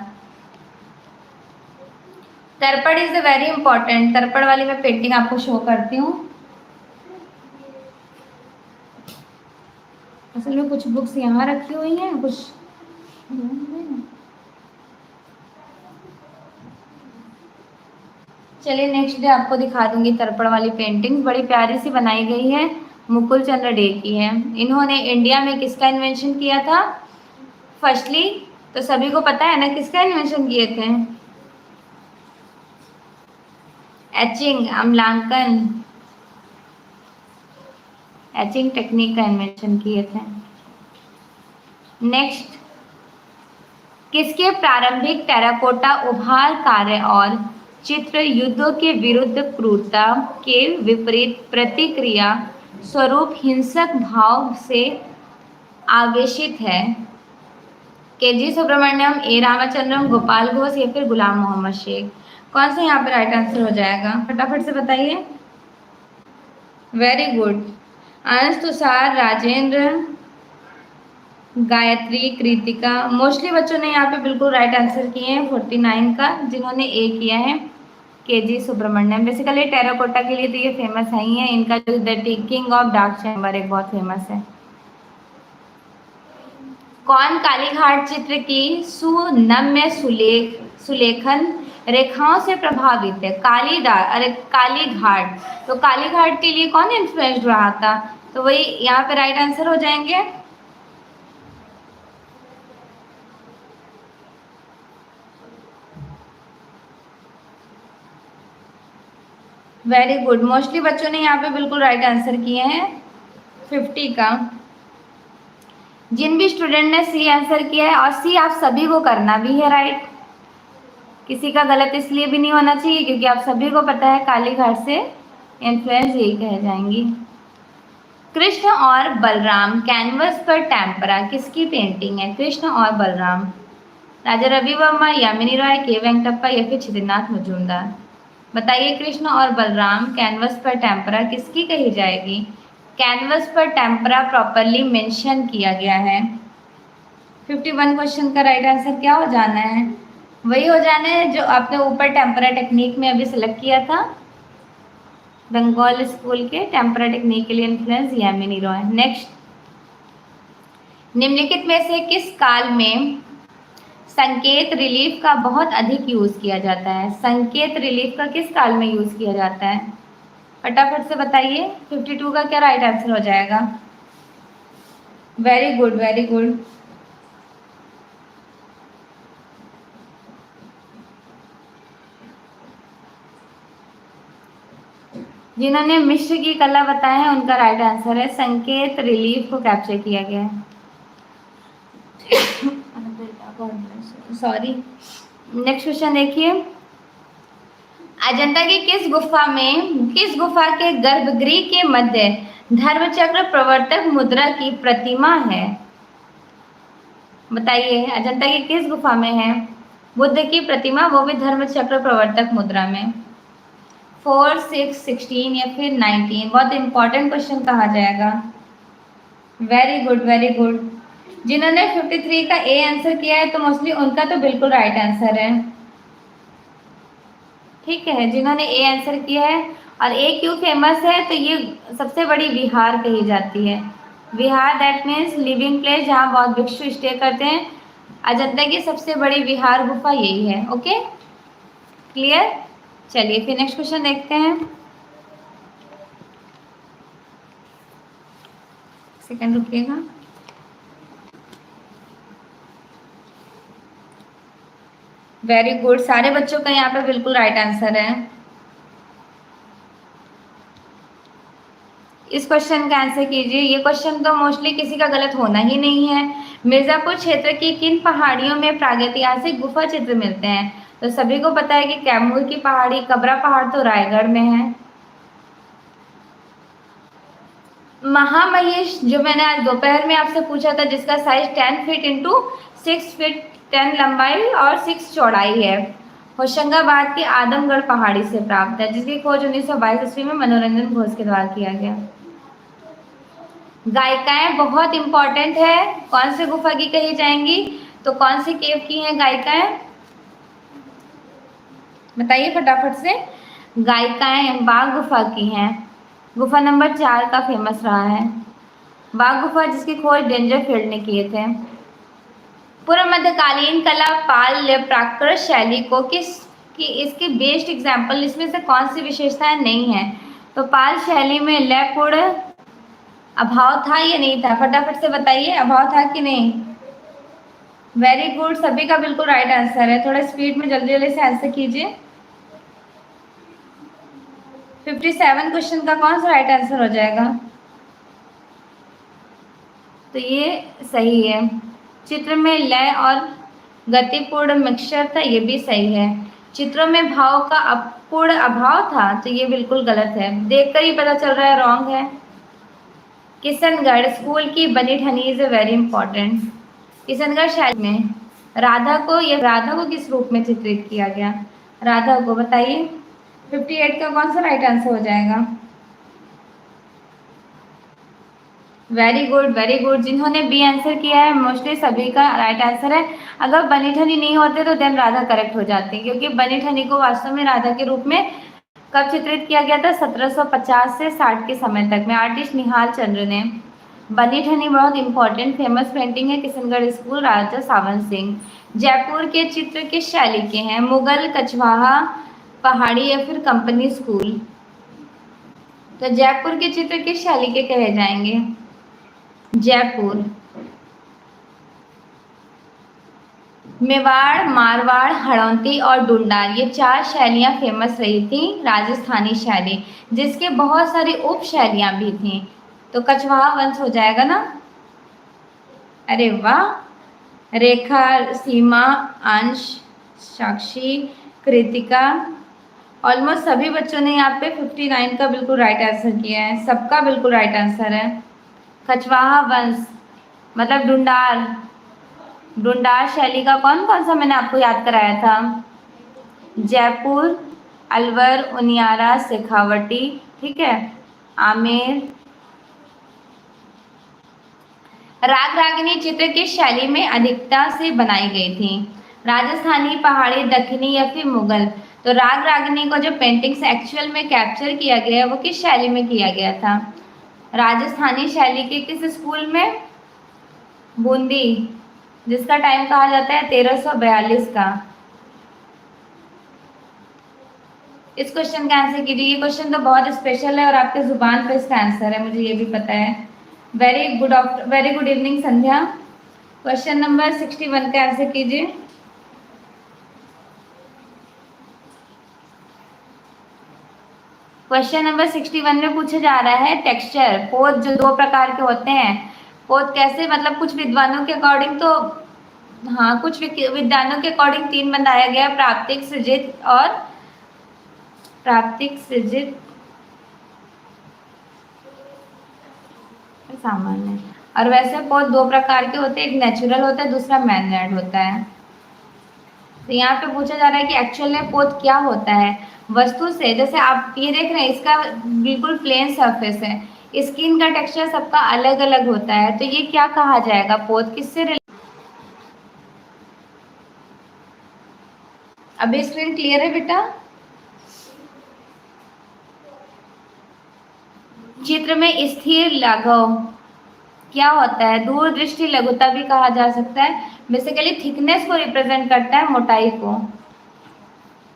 तर्पण इज द वेरी इंपॉर्टेंट। तर्पण वाली मैं पेंटिंग आपको शो करती हूँ। असल में कुछ बुक्स यहाँ रखी हुई हैं, कुछ चलिए नेक्स्ट डे आपको दिखा दूंगी तर्पण वाली पेंटिंग, बड़ी प्यारी सी बनाई गई है। मुकुल चंद्र डे की है। इन्होंने इंडिया में किसका इन्वेंशन किया था? फर्स्टली तो सभी को पता है ना किसका इन्वेंशन किए थे? एचिंग, अम्लांकन, एचिंग टेक्निक का इन्वेंशन किए थे। नेक्स्ट, किसके प्रारंभिक टेराकोटा उभार कार्य और चित्र युद्धों के विरुद्ध क्रूरता के विपरीत प्रतिक्रिया स्वरूप हिंसक भाव से आवेशित है? के.जी. सुब्रमण्यम, ए. रामचंद्रम, गोपाल घोष या फिर गुलाम मोहम्मद शेख? कौन सा यहाँ पर राइट आंसर हो जाएगा? फटाफट से बताइए। Very good. अंश, तुषार, राजेंद्र, गायत्री, कृतिका, मोस्टली बच्चों ने यहाँ पे बिल्कुल राइट आंसर किए हैं 49 का। जिन्होंने ए किया है केजी सुब्रमण्यम। बेसिकली टेराकोटा के लिए तो ये फेमस है ही है। इनका जो the king of dark chamber एक बहुत फेमस है। कौन कालीघाट चित्र की सुनम्य सुलेखन रेखाओं से प्रभावित है? कालीदार, अरे कालीघाट, तो कालीघाट के लिए कौन इन्फ्लुएंस्ड रहा था? तो वही यहाँ पे राइट आंसर हो जाएंगे। Very good. मोस्टली बच्चों ने यहाँ पे बिल्कुल राइट आंसर किए हैं 50 का। जिन भी स्टूडेंट ने सी आंसर किया है, और सी आप सभी को करना भी है राइट, किसी का गलत इसलिए भी नहीं होना चाहिए क्योंकि आप सभी को पता है कालीघाट से इन्फ्लुएंस यही कह जाएंगी। कृष्ण और बलराम कैनवस पर टेम्परा किसकी पेंटिंग है? कृष्ण और बलराम, राजा रवि वर्मा, यामिनी रॉय, के वेंकटप्पा या फिर छिदनाथ मजूमदार। बताइए, कृष्ण और बलराम कैनवस पर टेम्परा किसकी कही जाएगी? कैनवस पर टेम्परा प्रॉपरली मेंशन किया गया है। 51 क्वेश्चन का राइट आंसर क्या हो जाना है? वही हो जाना है जो आपने ऊपर टेम्परा टेक्निक में अभी सेलेक्ट किया था, बंगाल स्कूल के टेम्परा टेक्निक के लिए इन्फ्लुएंस यामिनी रॉय। नेक्स्ट, निम्नलिखित में से किस काल में संकेत रिलीफ का बहुत अधिक यूज किया जाता है? संकेत रिलीफ का किस काल में यूज किया जाता है? फटाफट से बताइए। 52 का क्या राइट आंसर हो जाएगा? Very good, very good. जिन्होंने मिश्र की कला बताया है उनका राइट आंसर है संकेत रिलीफ को कैप्चर किया गया है। सॉरी। नेक्स्ट क्वेश्चन देखिए, अजंता की किस गुफा के गर्भगृह के मध्य धर्मचक्र प्रवर्तक मुद्रा की प्रतिमा है? बताइए, अजंता की किस गुफा में है बुद्ध की प्रतिमा, वो भी धर्मचक्र प्रवर्तक मुद्रा में? 4, 6, 16 या फिर 19? बहुत इंपॉर्टेंट क्वेश्चन कहा जाएगा। Very good, very good. जिन्होंने 53 का ए आंसर किया है तो मोस्टली उनका तो बिल्कुल राइट आंसर है। ठीक है, जिन्होंने ए आंसर किया है। और ए क्यों फेमस है? तो ये सबसे बड़ी विहार कही जाती है। विहार दैट मीन्स लिविंग प्लेस, जहाँ बहुत भिक्षु स्टे करते हैं। अजंता की सबसे बड़ी विहार गुफा यही है। Okay, clear? चलिए फिर नेक्स्ट क्वेश्चन देखते हैं। सेकंड रुकिएगा। वेरी गुड, सारे बच्चों का यहाँ पे बिल्कुल राइट आंसर है। इस क्वेश्चन का आंसर कीजिए। ये क्वेश्चन तो मोस्टली किसी का गलत होना ही नहीं है। मिर्जापुर क्षेत्र की किन पहाड़ियों में प्रागैतिहासिक गुफा चित्र मिलते हैं? तो सभी को पता है कि कैमूर की पहाड़ी, कबरा पहाड़ तो रायगढ़ में है। महामहिष जो मैंने आज दोपहर में आपसे पूछा था, जिसका साइज 10 फीट इंटू 6 फीट 10 लंबाई और 6 चौड़ाई है, होशंगाबाद की आदमगढ़ पहाड़ी से प्राप्त है, जिसकी खोज 1922 ईस्वी में मनोरंजन घोष के द्वारा किया गया। गायिकाएं बहुत इंपॉर्टेंट है। कौन से गुफा की कही जाएंगी? तो कौन सी केव की हैं गायिकाएं? बताइए फटाफट से। गायिकाएं बाघ गुफा की हैं। गुफा नंबर 4 का फेमस रहा है बाघ गुफा, जिसकी खोज डेंजरफील्ड ने किए थे। पूर्व मध्यकालीन कला पाल प्राकृत शैली को इसकी बेस्ट एग्जाम्पल इसमें से कौन सी विशेषताएं नहीं है? तो पाल शैली में लयपूर्ण अभाव था या नहीं था? फटाफट से बताइए, अभाव था कि नहीं? वेरी गुड, सभी का बिल्कुल राइट आंसर है। थोड़ा स्पीड में जल्दी जल्दी से आंसर कीजिए। 57 क्वेश्चन का कौन सा राइट आंसर हो जाएगा? तो ये सही है। चित्र में लय और गतिपूर्ण मिक्सचर था, ये भी सही है। चित्रों में भाव का अपूर्ण अभाव था, तो ये बिल्कुल गलत है। देखकर ही पता चल रहा है रॉन्ग है। किशनगढ़ स्कूल की बनी ठनी इज वेरी इंपॉर्टेंट। किशनगढ़ शैली में राधा को किस रूप में चित्रित किया गया? राधा को बताइए। 58 का कौन सा राइट आंसर हो जाएगा? Very good very good. जिन्होंने बी आंसर किया है मोस्टली सभी का राइट आंसर है। अगर बनी ठनी नहीं होते तो देन राधा करेक्ट हो जाती, क्योंकि बनी ठनी को वास्तव में राधा के रूप में कब चित्रित किया गया था? 1750 से 60 के समय तक में आर्टिस्ट निहाल चंद्र ने। बनी ठनी बहुत इंपॉर्टेंट फेमस पेंटिंग है, किशनगढ़ स्कूल, राजा सावन सिंह। जयपुर के चित्र किस शैली के हैं? मुगल, कछवाहा, पहाड़ी या फिर कंपनी स्कूल? तो जयपुर के चित्र किस शैली के कहे जाएंगे? जयपुर। मेवाड़, मारवाड़, हड़ौती और डुंडार, ये 4 शैलियाँ फेमस रही थी राजस्थानी शैली, जिसके बहुत सारी उप शैलियाँ भी थी। तो कछवाहा वंश हो जाएगा ना? अरे वाह। रेखा, सीमा, अंश, साक्षी, कृतिका, ऑलमोस्ट सभी बच्चों ने यहाँ पे 59 का बिल्कुल राइट आंसर किया है, सबका बिल्कुल राइट आंसर है। कछवाहा वंश मतलब डुंडार, डुंडार शैली का कौन कौन सा मैंने आपको याद कराया था? जयपुर, अलवर, उनियारा, शेखावटी, ठीक है, आमेर। राग रागिनी चित्र किस शैली में अधिकता से बनाई गई थी? राजस्थानी, पहाड़ी, दक्षिणी या फिर मुगल? तो राग रागिनी को जो पेंटिंग्स एक्चुअल में कैप्चर किया गया है वो किस शैली में किया गया था? राजस्थानी शैली के किस स्कूल में? बूंदी, जिसका टाइम कहा जाता है 1342 का। इस क्वेश्चन का आंसर कीजिए। ये क्वेश्चन तो बहुत स्पेशल है और आपके जुबान पे इसका आंसर है, मुझे ये भी पता है। वेरी गुड इवनिंग संध्या। क्वेश्चन नंबर 61 का आंसर कीजिए। क्वेश्चन नंबर 61 में पूछा जा रहा है टेक्सचर। पोत जो 2 प्रकार के होते हैं, पोत कैसे, मतलब कुछ विद्वानों के अकॉर्डिंग तो हाँ, कुछ विद्वानों के अकॉर्डिंग 3 बनाया गया, प्राप्तिक, सृजित और प्राप्तिक, सृजित, सामान्य। और वैसे पोत 2 प्रकार के होते हैं, एक नेचुरल होता है, दूसरा मैन मेड होता है। तो यहाँ पे पूछा जा रहा है कि एक्चुअल में पोत क्या होता है? वस्तु से, जैसे आप ये देख रहे हैं इसका बिल्कुल प्लेन सरफेस है, स्किन का टेक्सचर सबका अलग अलग होता है, तो ये क्या कहा जाएगा? पोत किससे? अभी स्क्रीन क्लियर है बेटा? चित्र में स्थिर लाघव क्या होता है? दूरदृष्टि लघुता भी कहा जा सकता है। बेसिकली थिकनेस को रिप्रेजेंट करता है, मोटाई को।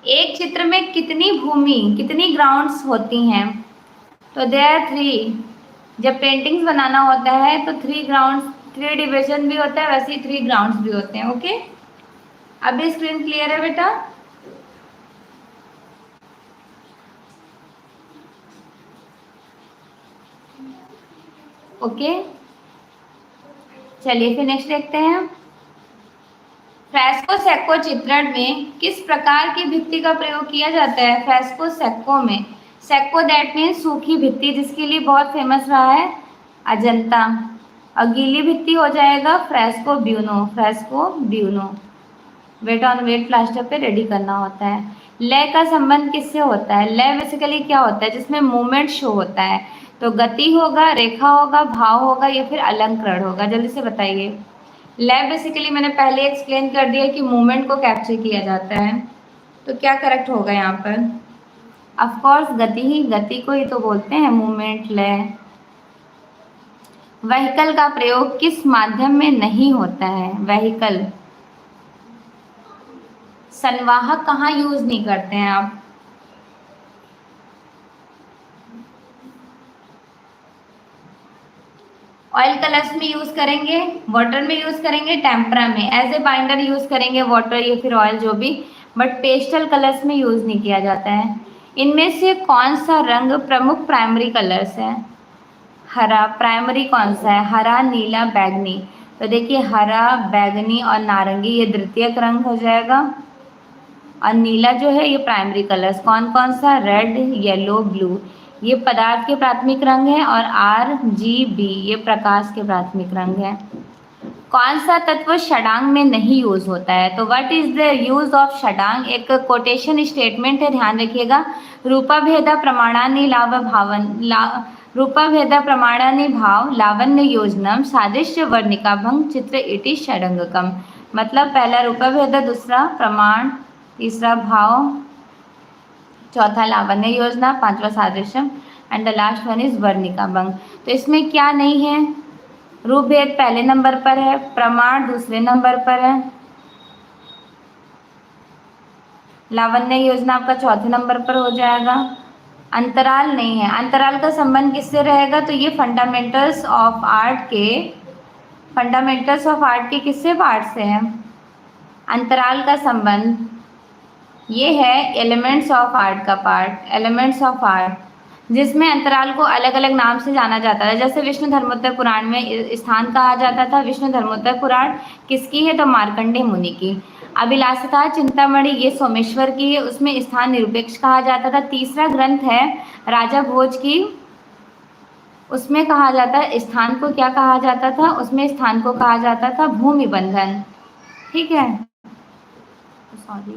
एक चित्र में कितनी भूमि, कितनी ग्राउंड्स होती हैं? तो देयर आर 3। जब पेंटिंग्स बनाना होता है तो 3 ग्राउंड्स, 3 डिवीजन भी होता है, वैसे ही 3 ग्राउंड्स भी होते हैं। ओके, अभी स्क्रीन क्लियर है बेटा? ओके, चलिए फिर नेक्स्ट देखते हैं। फ्रेस्को सेक्को चित्रण में किस प्रकार की भित्ति का प्रयोग किया जाता है? फ्रेस्को सेक्को में, सेक्को दैट मीन्स सूखी भित्ति, जिसके लिए बहुत फेमस रहा है अजंता। और गीली भित्ति हो जाएगा fresco buono, fresco buono. Wet on wet plaster पे रेडी करना होता है। लय का संबंध किससे होता है? लय बेसिकली क्या होता है? जिसमें मूवमेंट शो होता है, तो गति होगा, रेखा होगा, भाव होगा या फिर अलंकरण होगा? जल्दी से बताइए। लय बेसिकली मैंने पहले एक्सप्लेन कर दिया कि मूवमेंट को कैप्चर किया जाता है, तो क्या करेक्ट होगा यहाँ पर? ऑफ कोर्स गति ही, गति को ही तो बोलते हैं मूवमेंट, लय। व्हीकल का प्रयोग किस माध्यम में नहीं होता है? व्हीकल, संवाहक कहाँ यूज नहीं करते हैं आप? ऑयल कलर्स में यूज करेंगे, वाटर में यूज करेंगे, टेम्परा में एज ए बाइंडर यूज करेंगे, वाटर या फिर ऑयल जो भी, बट पेस्टल कलर्स में यूज नहीं किया जाता है। इनमें से कौन सा रंग प्रमुख प्राइमरी कलर्स है? हरा प्राइमरी कौन सा है? हरा, नीला, बैगनी। तो देखिए हरा, बैगनी और नारंगी ये द्वितीयक रंग हो जाएगा, और नीला जो है ये प्राइमरी कलर्स। कौन कौन सा? रेड, येलो, ब्लू, ये पदार्थ के प्राथमिक रंग है, और RGB ये प्रकाश के प्राथमिक रंग है। कौन सा तत्व षडांग में नहीं यूज होता है? तो what is the use of षडांग? एक कोटेशन स्टेटमेंट है, ध्यान रखिएगा। रूपा भेदा प्रमाणानि लाभ भावन रूपभेद प्रमाणानि भाव लावण्य योजनम सादृश्य वर्णिका भंग चित्र इति षडंगकम। मतलब पहला रूपभेद, दूसरा प्रमाण, तीसरा भाव, चौथा लावण्य योजना, पांचवा सादृश्यम and the last one is वर्णिका भंग। तो इसमें क्या नहीं है, रूपभेद पहले नंबर पर है, प्रमाण दूसरे नंबर पर है, लावण्य योजना आपका चौथे नंबर पर हो जाएगा, अंतराल नहीं है। अंतराल का संबंध किससे रहेगा, तो ये फंडामेंटल्स ऑफ आर्ट के किससे पार्ट से है, अंतराल का संबंध ये है एलिमेंट्स ऑफ आर्ट का पार्ट, एलिमेंट्स ऑफ आर्ट, जिसमें अंतराल को अलग अलग नाम से जाना जाता है। जैसे विष्णु धर्मोत्तर पुराण में स्थान कहा जाता था, विष्णु धर्मोत्तर पुराण किसकी है, तो मार्कंडेय मुनि की। अभिलाषिता चिंतामणि ये सोमेश्वर की है, उसमें स्थान निरपेक्ष कहा जाता था। तीसरा ग्रंथ है राजा भोज की, उसमें कहा जाता है स्थान को क्या कहा जाता था, उसमें स्थान को कहा जाता था भूमि बंधन। ठीक है, सॉरी,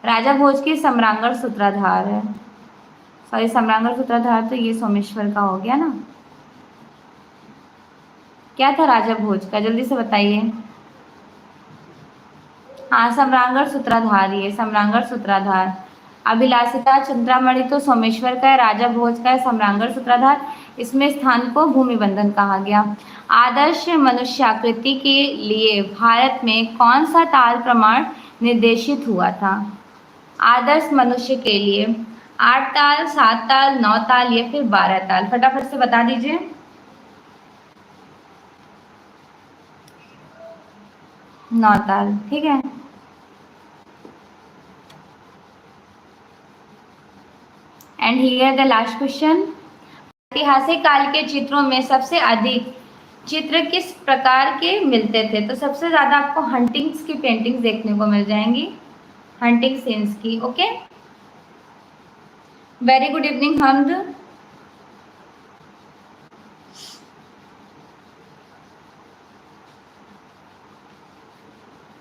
राजा भोज की सम्रांगण सूत्राधार है, सॉरी सम्रांगण सूत्राधार तो ये सोमेश्वर का हो गया ना। क्या था राजा भोज का, जल्दी से बताइए। हाँ, सम्रांगण सूत्राधार, ये सम्रांगण सूत्राधार। अभिलाषिता चिंतामणि तो सोमेश्वर का है, राजा भोज का है सम्रांगण सूत्राधार, इसमें स्थान को भूमि बंधन कहा गया। आदर्श मनुष्याकृति के लिए भारत में कौन सा ताल प्रमाण निर्देशित हुआ था, आदर्श मनुष्य के लिए 8 ताल, 7 ताल, 9 ताल या फिर 12 ताल, फटाफट से बता दीजिए। 9 ताल, ठीक है। And here the last question, ऐतिहासिक काल के चित्रों में सबसे अधिक चित्र किस प्रकार के मिलते थे, तो सबसे ज़्यादा आपको हंटिंग्स की पेंटिंग्स देखने को मिल जाएंगी, हंटिंग सीन्स की। ओके, वेरी गुड इवनिंग हमद,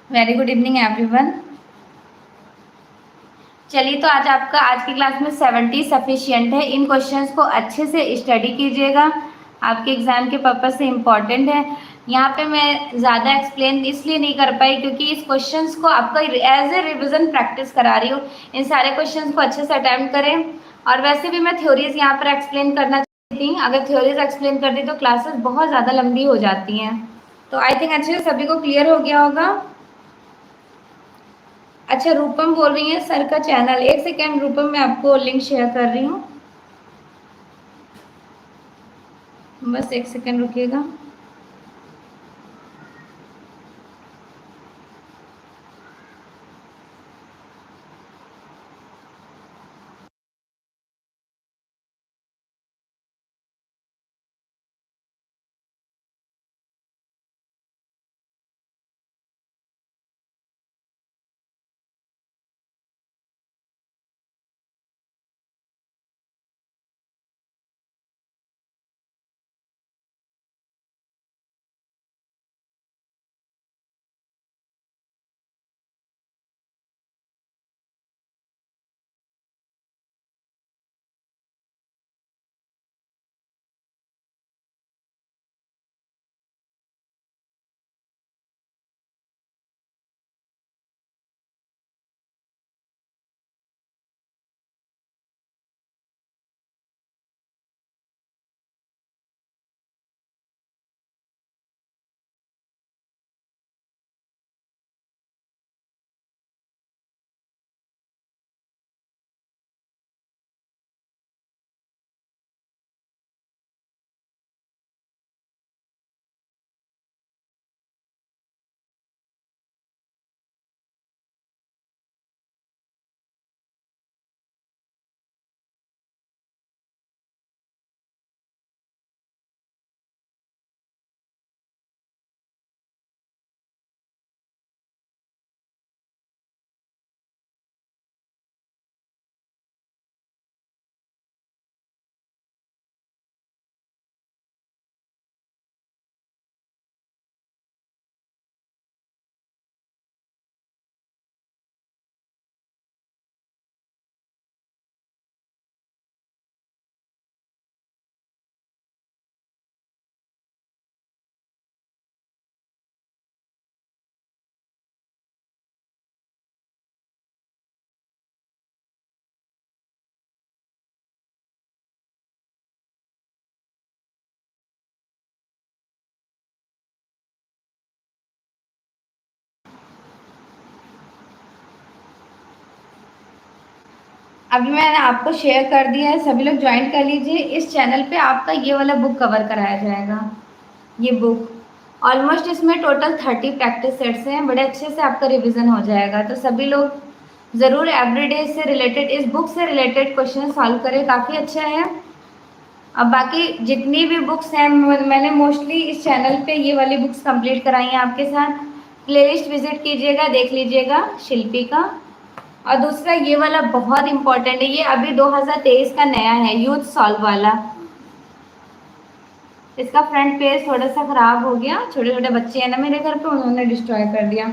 वेरी गुड इवनिंग एवरीवन। चलिए, तो आज की क्लास में 70 सफिशियंट है। इन क्वेश्चंस को अच्छे से स्टडी कीजिएगा, आपके एग्जाम के पर्पज से इम्पॉर्टेंट है। यहाँ पे मैं ज़्यादा एक्सप्लेन इसलिए नहीं कर पाई क्योंकि इस क्वेश्चंस को आपका एज ए रिविजन प्रैक्टिस करा रही हूँ। इन सारे क्वेश्चंस को अच्छे से अटेम्प्ट करें। और वैसे भी मैं थ्योरीज यहाँ पर एक्सप्लेन करना चाहती थी, अगर थ्योरीज एक्सप्लेन कर दी तो क्लासेस बहुत ज़्यादा लंबी हो जाती हैं। तो आई थिंक अच्छे से सभी को क्लियर हो गया होगा। अच्छा, रूपम बोल रही है सर का चैनल, एक सेकेंड रूपम, मैं आपको लिंक शेयर कर रही हूँ, बस एक सेकेंड रुकिएगा। अभी मैंने आपको शेयर कर दिया है, सभी लोग ज्वाइन कर लीजिए। इस चैनल पे आपका ये वाला बुक कवर कराया जाएगा। ये बुक ऑलमोस्ट इसमें टोटल 30 प्रैक्टिस सेट्स हैं, बड़े अच्छे से आपका रिवीजन हो जाएगा। तो सभी लोग ज़रूर एवरीडे से रिलेटेड, इस बुक से रिलेटेड क्वेश्चन सॉल्व करें, काफ़ी अच्छा है। अब बाकी जितनी भी बुक्स हैं, मैंने मोस्टली इस चैनल पे ये वाली बुक्स कंप्लीट कराई हैं आपके साथ। प्लेलिस्ट विजिट कीजिएगा, देख लीजिएगा शिल्पी का। और दूसरा ये वाला बहुत इंपॉर्टेंट है, ये अभी 2023 का नया है, यूथ सॉल्व वाला। इसका फ्रंट पेज थोड़ा सा ख़राब हो गया, छोटे छोटे बच्चे हैं ना मेरे घर पे, उन्होंने डिस्ट्रॉय कर दिया।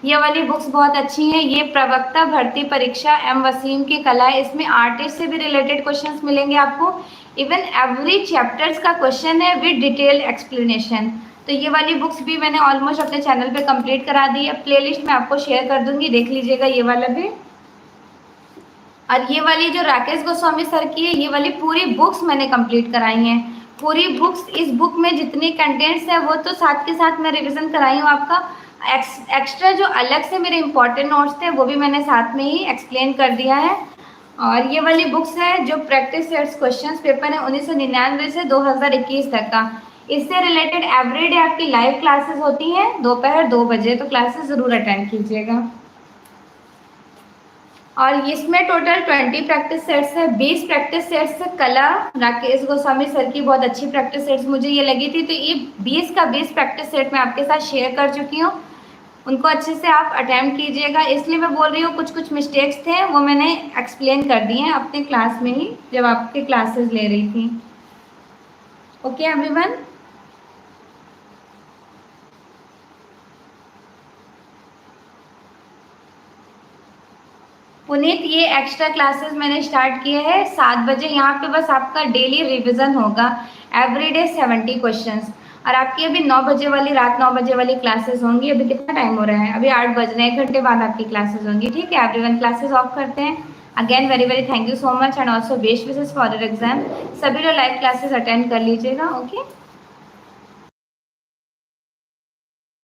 ये वाली बुक्स बहुत अच्छी हैं। ये प्रवक्ता भर्ती परीक्षा एम वसीम की कला है, इसमें आर्टिस्ट से भी रिलेटेड क्वेश्चंस मिलेंगे आपको। इवन एवरी चैप्टर्स का क्वेश्चन है विद डिटेल एक्सप्लेनेशन। तो ये वाली बुक्स भी मैंने ऑलमोस्ट अपने चैनल पे कंप्लीट करा दी है। प्लेलिस्ट में आपको शेयर कर दूंगी, देख लीजिएगा ये वाला भी। और ये वाली जो राकेश गोस्वामी सर की है, ये वाली पूरी बुक्स मैंने कंप्लीट कराई हैं। पूरी बुक्स, इस बुक में जितने कंटेंट्स हैं वो तो साथ के साथ मैं रिवीजन कराई हूँ आपका। एक्स्ट्रा जो अलग से मेरे इंपॉर्टेंट नोट्स थे वो भी मैंने साथ में ही एक्सप्लेन कर दिया है। और ये वाली बुक्स है जो प्रैक्टिस सेट्स क्वेश्चंस पेपर है 1999 से 2021 तक का। इससे रिलेटेड एवरीडे आपकी लाइव क्लासेस होती हैं दोपहर 2 बजे, तो क्लासेस ज़रूर अटेंड कीजिएगा। और इसमें टोटल 20 प्रैक्टिस सेट्स है। 20 प्रैक्टिस सेट्स से कला राकेश गोस्वामी सर की बहुत अच्छी प्रैक्टिस सेट्स मुझे ये लगी थी, तो ये 20 का 20 प्रैक्टिस सेट मैं आपके साथ शेयर कर चुकी हूँ। उनको अच्छे से आप अटेम्प्ट कीजिएगा। इसलिए मैं बोल रही हूँ, कुछ कुछ मिस्टेक्स थे वो मैंने एक्सप्लेन कर दिए हैं अपने क्लास में ही, जब आपके क्लासेस ले रही थी। Okay everyone. पुनीत, ये एक्स्ट्रा क्लासेस मैंने स्टार्ट किए हैं 7 बजे। यहाँ पे बस आपका डेली रिवीजन होगा, एवरीडे 70 क्वेश्चंस। और आपकी अभी 9 बजे वाली, रात 9 बजे वाली क्लासेस होंगी। अभी कितना टाइम हो रहा है? अभी 8 बज रहे हैं, 1 घंटे बाद आपकी क्लासेस होंगी। ठीक है एवरीवन, क्लासेस ऑफ करते हैं। Again very very thank you so much and also best wishes for your exam. सभी लोग लाइव क्लासेस अटेंड कर लीजिएगा। ओके।